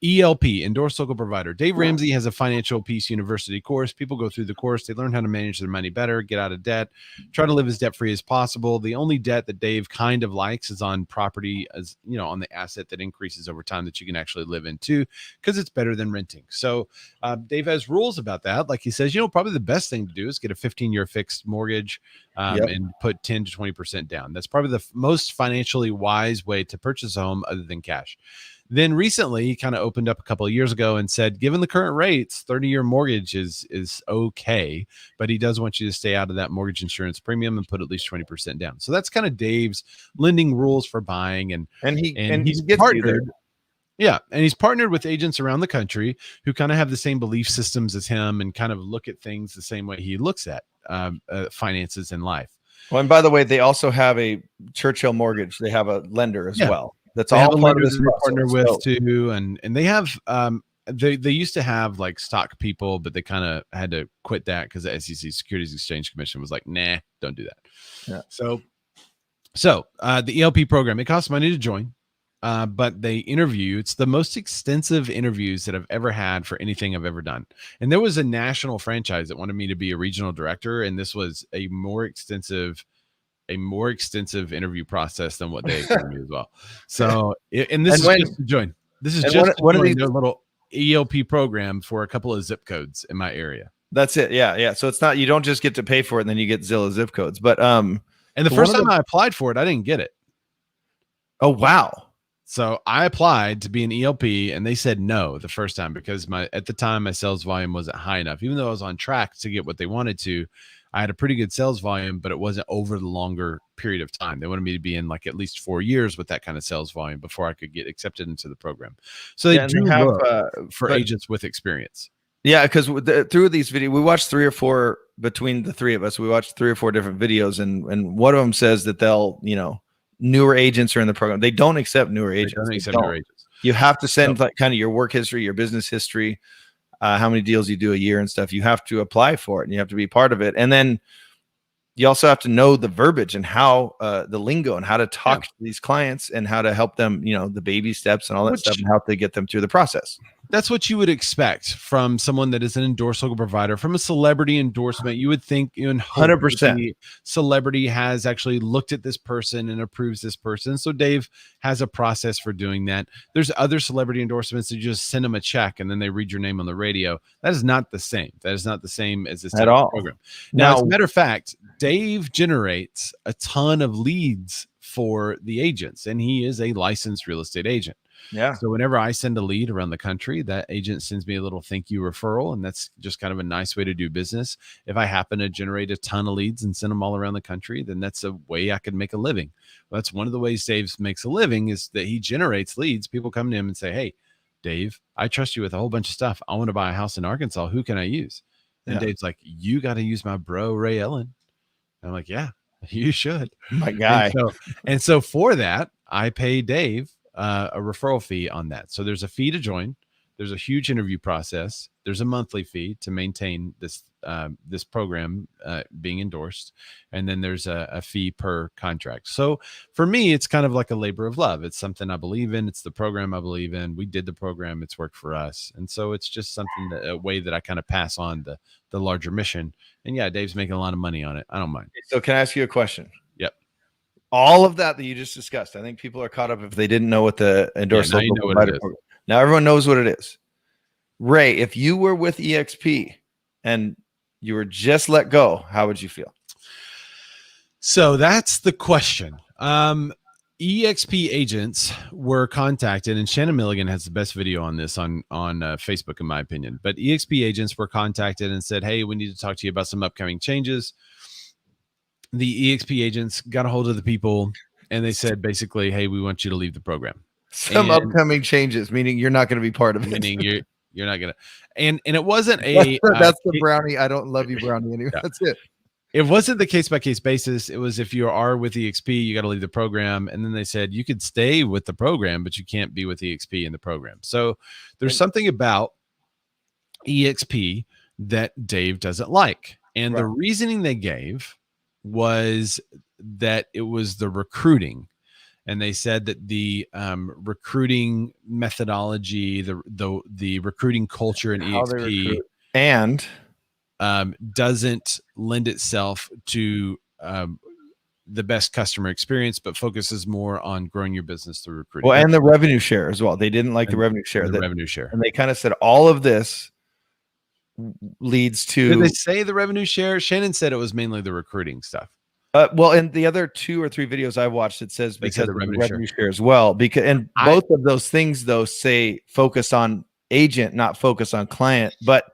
ELP, endorsed local provider. Dave Ramsey has a financial peace university course. People go through the course. They learn how to manage their money better, get out of debt, try to live as debt free as possible. The only debt that Dave kind of likes is on property, as on the asset that increases over time that you can actually live into, because it's better than renting. So Dave has rules about that. Like he says, probably the best thing to do is get a 15-year fixed mortgage and put 10 to 20% down. That's probably the most financially wise way to purchase a home other than cash. Then recently he kind of opened up a couple of years ago and said, given the current rates, 30-year mortgage is okay, but he does want you to stay out of that mortgage insurance premium and put at least 20% down. So that's kind of Dave's lending rules for buying, and he's partnered. Yeah, and he's partnered with agents around the country who kind of have the same belief systems as him and kind of look at things the same way he looks at finances in life. Well, and by the way, they also have a Churchill Mortgage. They have a lender as well. That's all part of this partner with too, and they have they used to have like stock people, but they kind of had to quit that because the SEC Securities Exchange Commission was like, nah, don't do that. Yeah. So the ELP program, it costs money to join. But they interview. It's the most extensive interviews that I've ever had for anything I've ever done. And there was a national franchise that wanted me to be a regional director, and this was a more extensive interview process than what they gave me as well. So, and this is just to join. This is just one of these little ELP program for a couple of zip codes in my area. That's it. Yeah. So it's not, you don't just get to pay for it and then you get Zillow zip codes. But and the first time I applied for it, I didn't get it. Oh wow. So I applied to be an ELP and they said no the first time because at the time my sales volume wasn't high enough. Even though I was on track to get what they wanted to, I had a pretty good sales volume, but it wasn't over the longer period of time. They wanted me to be in like at least 4 years with that kind of sales volume before I could get accepted into the program. So they do have for agents with experience. Yeah, because through these videos, we watched 3 or 4 between the 3 of us. We watched 3 or 4 different videos, and one of them says that they'll, newer agents are in the program. They don't accept newer agents. You have to send like kind of your work history, your business history, how many deals you do a year and stuff. You have to apply for it and you have to be part of it. And then you also have to know the verbiage and how the lingo and how to talk to these clients and how to help them, the baby steps and all that stuff and how to get them through the process. That's what you would expect from someone that is an endorsable provider, from a celebrity endorsement. You would think, 100% celebrity has actually looked at this person and approves this person. So Dave has a process for doing that. There's other celebrity endorsements that you just send them a check and then they read your name on the radio. That is not the same. That is not the same as this at all program. Now, as a matter of fact, Dave generates a ton of leads for the agents, and he is a licensed real estate agent. Yeah. So whenever I send a lead around the country, that agent sends me a little thank you referral. And that's just kind of a nice way to do business. If I happen to generate a ton of leads and send them all around the country, then that's a way I could make a living. Well, that's one of the ways Dave makes a living is that he generates leads. People come to him and say, hey, Dave, I trust you with a whole bunch of stuff. I want to buy a house in Arkansas. Who can I use? And Dave's like, you got to use my bro, Ray Ellen. And I'm like, yeah, you should. My guy. And so for that, I pay Dave a referral fee on that. So there's a fee to join. There's a huge interview process. There's a monthly fee to maintain this program being endorsed. And then there's a fee per contract. So for me, it's kind of like a labor of love. It's something I believe in. It's the program I believe in. We did the program. It's worked for us. And so it's just something a way that I kind of pass on the larger mission. And yeah, Dave's making a lot of money on it. I don't mind. So can I ask you a question? Yep. All of that you just discussed, I think people are caught up if they didn't know what the endorsement provider program. Now everyone knows what it is. Ray, if you were with EXP and you were just let go, how would you feel? So that's the question. EXP agents were contacted, and Shannon Milligan has the best video on this on Facebook, in my opinion. But EXP agents were contacted and said, hey, we need to talk to you about some upcoming changes. The EXP agents got a hold of the people and they said basically, hey, we want you to leave the program. Some upcoming changes, meaning you're not going to be part of it. Meaning you're not going to. And it wasn't a that's the brownie. I don't love you, brownie. Anyway, that's it. It wasn't the case-by-case basis. It was if you are with EXP, you got to leave the program. And then they said you could stay with the program, but you can't be with EXP in the program. So there's something about EXP that Dave doesn't like. And the reasoning they gave was that it was the recruiting. And they said that the recruiting methodology, the recruiting culture in EXP and doesn't lend itself to the best customer experience, but focuses more on growing your business through recruiting. Well, and the revenue share as well. They didn't like the revenue share. Revenue share. And they kind of said all of this leads to. Did they say the revenue share? Shannon said it was mainly the recruiting stuff. Well, and the other 2 or 3 videos I watched, it says They because said the of the revenue revenue share as well. Because and both of those things though say focus on agent, not focus on client. But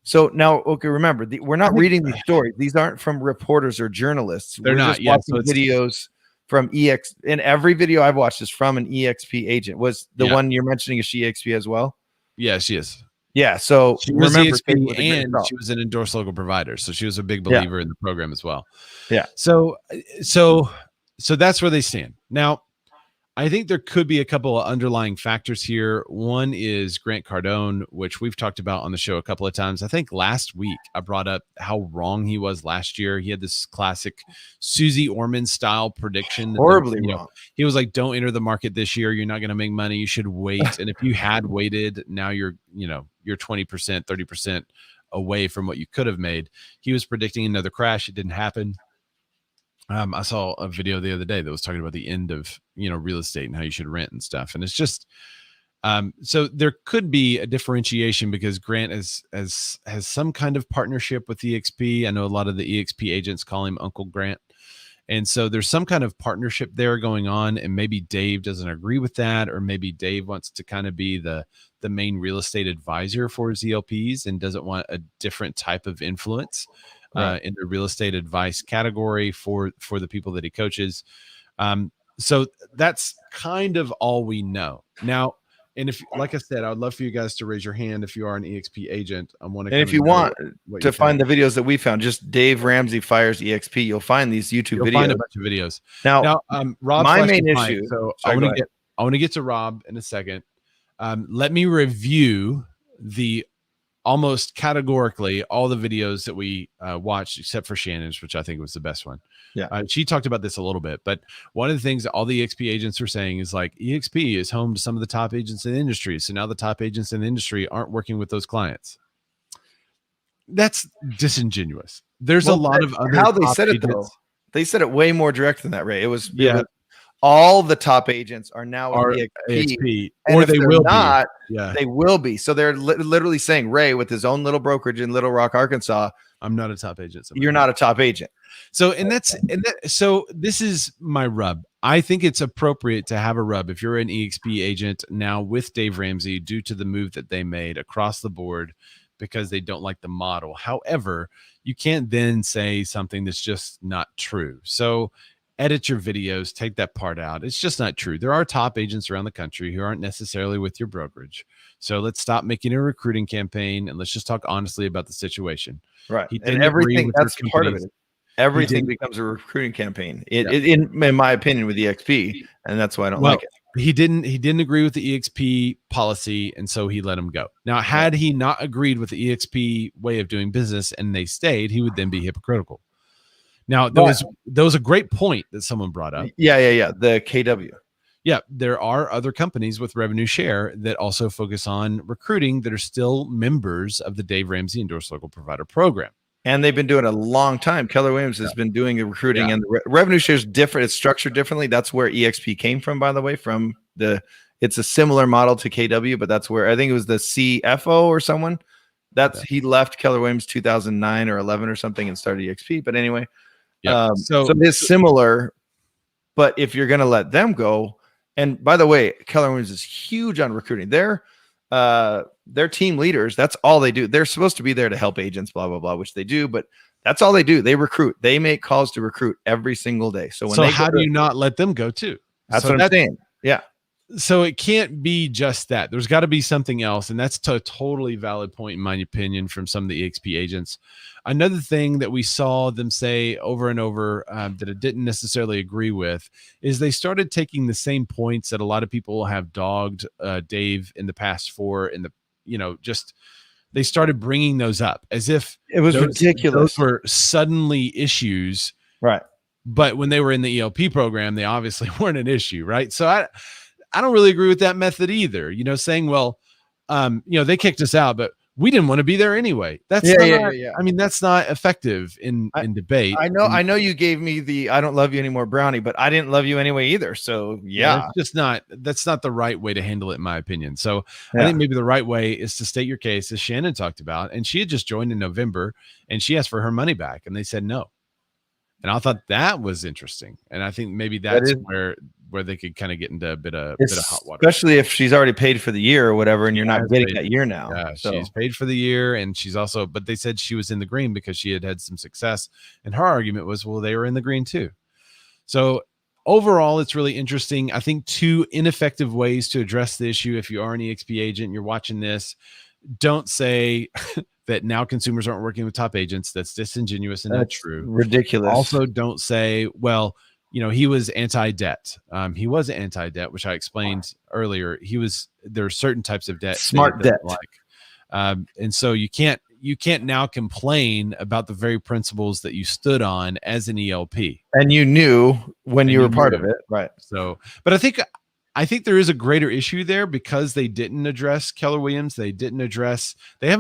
so now, okay, remember, we're not reading these stories. These aren't from reporters or journalists. They're We're not. just Yeah, watching videos from EX. And every video I've watched is from an EXP agent. Was the one you're mentioning, is she EXP as well? Yeah, she is. Yeah. So she was remember, EXP and she was an endorsed local provider. So she was a big believer in the program as well. Yeah. So that's where they stand. Now, I think there could be a couple of underlying factors here. One is Grant Cardone, which we've talked about on the show a couple of times. I think last week I brought up how wrong he was last year. He had this classic Susie Orman style prediction. Horribly wrong. He was like, don't enter the market this year. You're not going to make money. You should wait. And if you had waited, now you're 20%, 30% away from what you could have made. He was predicting another crash. It didn't happen. I saw a video the other day that was talking about the end of, real estate and how you should rent and stuff. And it's just, so there could be a differentiation because Grant has some kind of partnership with EXP. I know a lot of the EXP agents call him Uncle Grant. And so there's some kind of partnership there going on. And maybe Dave doesn't agree with that, or maybe Dave wants to kind of be the main real estate advisor for his ELPs and doesn't want a different type of influence. In the real estate advice category for the people that he coaches. So that's kind of all we know now. And if, like I said, I would love for you guys to raise your hand if you are an EXP agent. I want to. And if you want to find the videos that we found, just Dave Ramsey fires EXP. You'll find these YouTube videos. Find a bunch of videos. Now Rob, my main issue. So I want to get to Rob in a second. Let me review the almost categorically all the videos that we watched, except for Shannon's, which I think was the best one. Yeah. She talked about this a little bit, but one of the things that all the EXP agents are saying is like EXP is home to some of the top agents in the industry. So now the top agents in the industry aren't working with those clients. That's disingenuous. There's a lot of other how they said it though. They said it way more direct than that, Ray. It was all the top agents are now EXP, or they will not. Be. Yeah, they will be. So they're literally saying Ray, with his own little brokerage in Little Rock, Arkansas, I'm not a top agent. You're not a top agent. So so this is my rub. I think it's appropriate to have a rub if you're an EXP agent now with Dave Ramsey due to the move that they made across the board because they don't like the model. However, you can't then say something that's just not true. So edit your videos, take that part out. It's just not true. There are top agents around the country who aren't necessarily with your brokerage. So let's stop making a recruiting campaign and let's just talk honestly about the situation. Right. And everything, that's part of it. Everything becomes a recruiting campaign. In my opinion, with EXP, and that's why I don't like it. He didn't agree with the EXP policy, and so he let him go. Now, had he not agreed with the EXP way of doing business and they stayed, he would then be hypocritical. Now, there was a great point that someone brought up. Yeah. The KW. Yeah, there are other companies with revenue share that also focus on recruiting that are still members of the Dave Ramsey Endorsed Local Provider Program. And they've been doing it a long time. Keller Williams has been doing the recruiting, and the revenue share is different. It's structured differently. That's where EXP came from, by the way. It's a similar model to KW, but that's where I think it was the CFO or someone. He left Keller Williams 2009 or 11 or something and started EXP. But anyway, so it's similar. But if you're going to let them go, and by the way, Keller Williams is huge on recruiting. They're team leaders. That's all they do. They're supposed to be there to help agents, blah, blah, blah, which they do, but that's all they do. They recruit. They make calls to recruit every single day. So how do you not let them go too? That's what I'm saying. Yeah. So it can't be just that. There's got to be something else. And that's a totally valid point, in my opinion, from some of the EXP agents. Another thing that we saw them say over and over that I didn't necessarily agree with is they started taking the same points that a lot of people have dogged Dave in the past for, they started bringing those up as if it was ridiculous. Those were suddenly issues. Right. But when they were in the ELP program, they obviously weren't an issue. Right. So I don't really agree with that method either. Saying, well, they kicked us out, but we didn't want to be there anyway. That's I mean, that's not effective in debate. I know you gave me the I don't love you anymore brownie, but I didn't love you anyway either. So that's not the right way to handle it, in my opinion. So I think maybe the right way is to state your case, as Shannon talked about, and she had just joined in November and she asked for her money back and they said no. And I thought that was interesting. And I think maybe that's where they could kind of get into a bit of hot water. Especially if she's already paid for the year or whatever, and you're not getting that year now. Yeah, she's paid for the year, and she's also, but they said she was in the green because she had some success. And her argument was, well, they were in the green too. So overall, it's really interesting. I think 2 ineffective ways to address the issue. If you are an EXP agent and you're watching this, don't say that now consumers aren't working with top agents. That's disingenuous and not true. Ridiculous. Also, don't say, well, he was anti-debt. He was anti-debt, which I explained earlier. There are certain types of debt, smart debt, and so you can't now complain about the very principles that you stood on as an ELP, and you knew when you were part of it, right? So, but I think there is a greater issue there because they didn't address Keller Williams. They haven't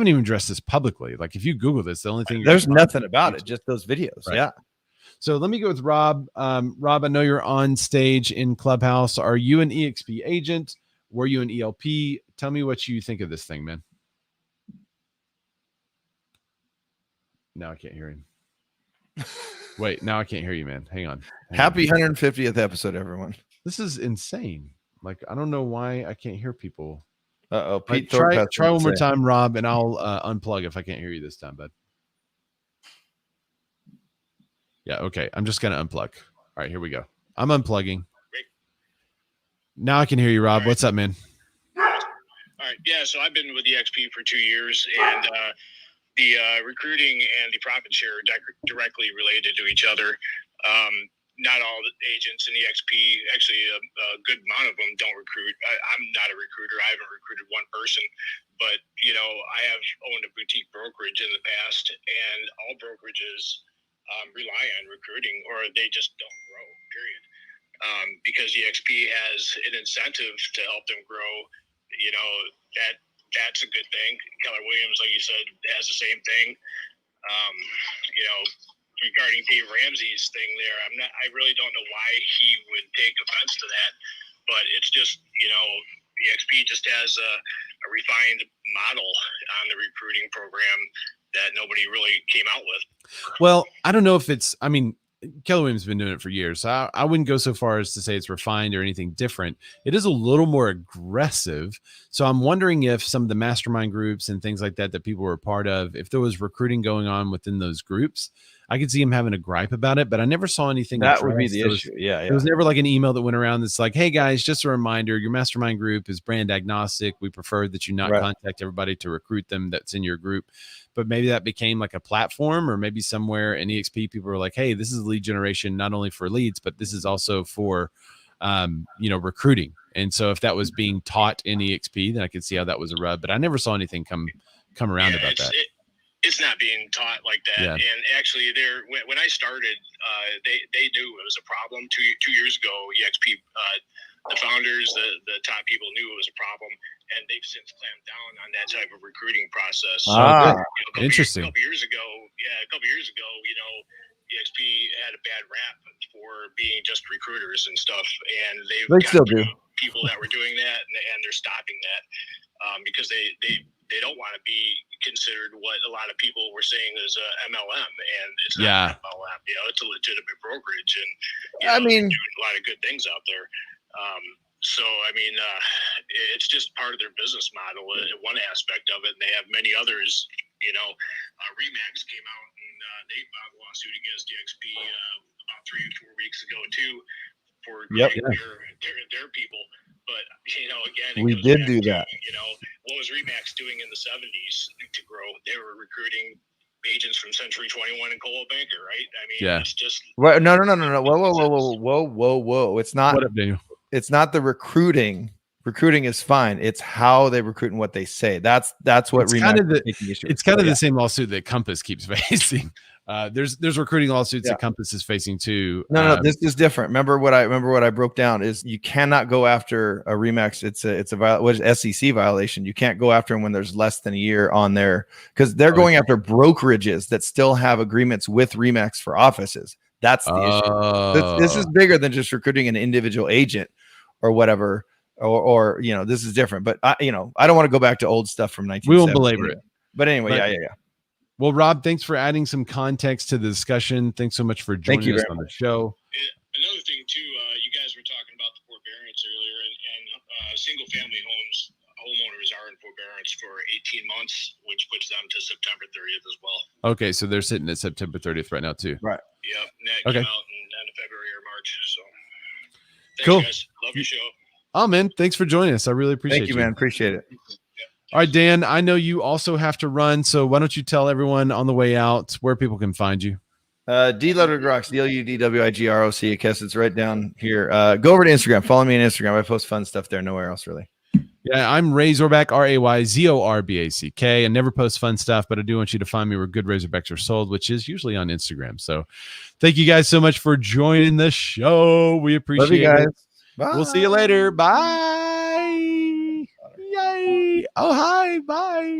even addressed this publicly. Like if you Google this, the only thing there's nothing about it, just those videos. Right. Yeah. So let me go with Rob. Rob, I know you're on stage in Clubhouse. Are you an EXP agent? Were you an ELP? Tell me what you think of this thing, man. Now I can't hear him. Wait, now I can't hear you, man. Hang on. Happy 150th episode, everyone. This is insane. Like, I don't know why I can't hear people. Pete, try one more time, Rob, and I'll unplug if I can't hear you this time, bud. Yeah, okay. I'm just going to unplug. All right, here we go. I'm unplugging. Now I can hear you, Rob. Right. What's up, man? All right. Yeah, so I've been with EXP for 2 years, and the recruiting and the profit share are directly related to each other. Not all the agents in EXP, actually a good amount of them don't recruit. I'm not a recruiter. I haven't recruited one person, but, I have owned a boutique brokerage in the past, and all brokerages rely on recruiting, or they just don't grow, period. Because EXP has an incentive to help them grow. That's a good thing. Keller Williams, like you said, has the same thing. Regarding Dave Ramsey's thing there, I really don't know why he would take offense to that, but it's just, EXP just has a refined model on the recruiting program that nobody really came out with. Well, I don't know if Keller Williams has been doing it for years. So I wouldn't go so far as to say it's refined or anything different. It is a little more aggressive. So I'm wondering if some of the mastermind groups and things like that people were a part of, if there was recruiting going on within those groups, I could see him having a gripe about it, but I never saw anything. That would be the issue. Yeah. There was never like an email that went around that's like, hey guys, just a reminder, your mastermind group is brand agnostic. We prefer that you not contact everybody to recruit them that's in your group. But maybe that became like a platform, or maybe somewhere in EXP, people were like, hey, this is lead generation, not only for leads, but this is also for, recruiting. And so if that was being taught in EXP, then I could see how that was a rub, but I never saw anything come around about that. It's not being taught like that. Yeah. And actually when I started, they knew it was a problem 2 years ago. EXP, the founders, the top people knew it was a problem, and they've since clamped down on that type of recruiting process. Interesting. A couple years ago, EXP had a bad rap for being just recruiters and stuff, and they still do people that were doing that, and they're stopping that because they don't want to be considered what a lot of people were saying is a MLM, and it's not an MLM. It's a legitimate brokerage, and doing a lot of good things out there. It's just part of their business model, one aspect of it, and they have many others. Remax came out and they filed a lawsuit against EXP about 3 or 4 weeks ago too for their people. But again, we did do that. What was Remax doing in the 70s to grow? They were recruiting agents from Century 21 and Coldwell Banker, right? It's just no. Whoa. It's not. What up, Daniel? It's not the recruiting. Recruiting is fine. It's how they recruit and what they say. That's what it's kind of the same lawsuit that Compass keeps facing. There's recruiting lawsuits that Compass is facing too. No, this is different. Remember what I broke down is you cannot go after a Remax. It's a SEC violation. You can't go after them when there's less than a year on there, because they're going after brokerages that still have agreements with Remax for offices. That's the issue. This is bigger than just recruiting an individual agent or whatever. Or this is different. But I don't want to go back to old stuff from 1970. We won't belabor it. But anyway, yeah. Well, Rob, thanks for adding some context to the discussion. Thanks so much for joining us on the show. Another thing too, you guys were talking about the forbearance earlier, and single family homeowners are in forbearance for 18 months, which puts them to September 30th as well. Okay, so they're sitting at September 30th right now too. Right. Yep. That Okay. came out in end of February or March. So thanks, Cool. guys. Love your show. Oh man, thanks for joining us. I really appreciate Thank you, man. Appreciate it. All right, Dan, I know you also have to run, so why don't you tell everyone on the way out where people can find you? Deloaded Rocks, DLUDWIGROC. I guess it's right down here. Go over to Instagram. Follow me on Instagram. I post fun stuff there. Nowhere else, really. Yeah, I'm Ray Zorback, RAYZORBACK, and never post fun stuff, but I do want you to find me where good Razorbacks are sold, which is usually on Instagram. So thank you guys so much for joining the show. We appreciate Love you guys. it. Bye. We'll see you later. Bye. Yay. Oh, hi. Bye.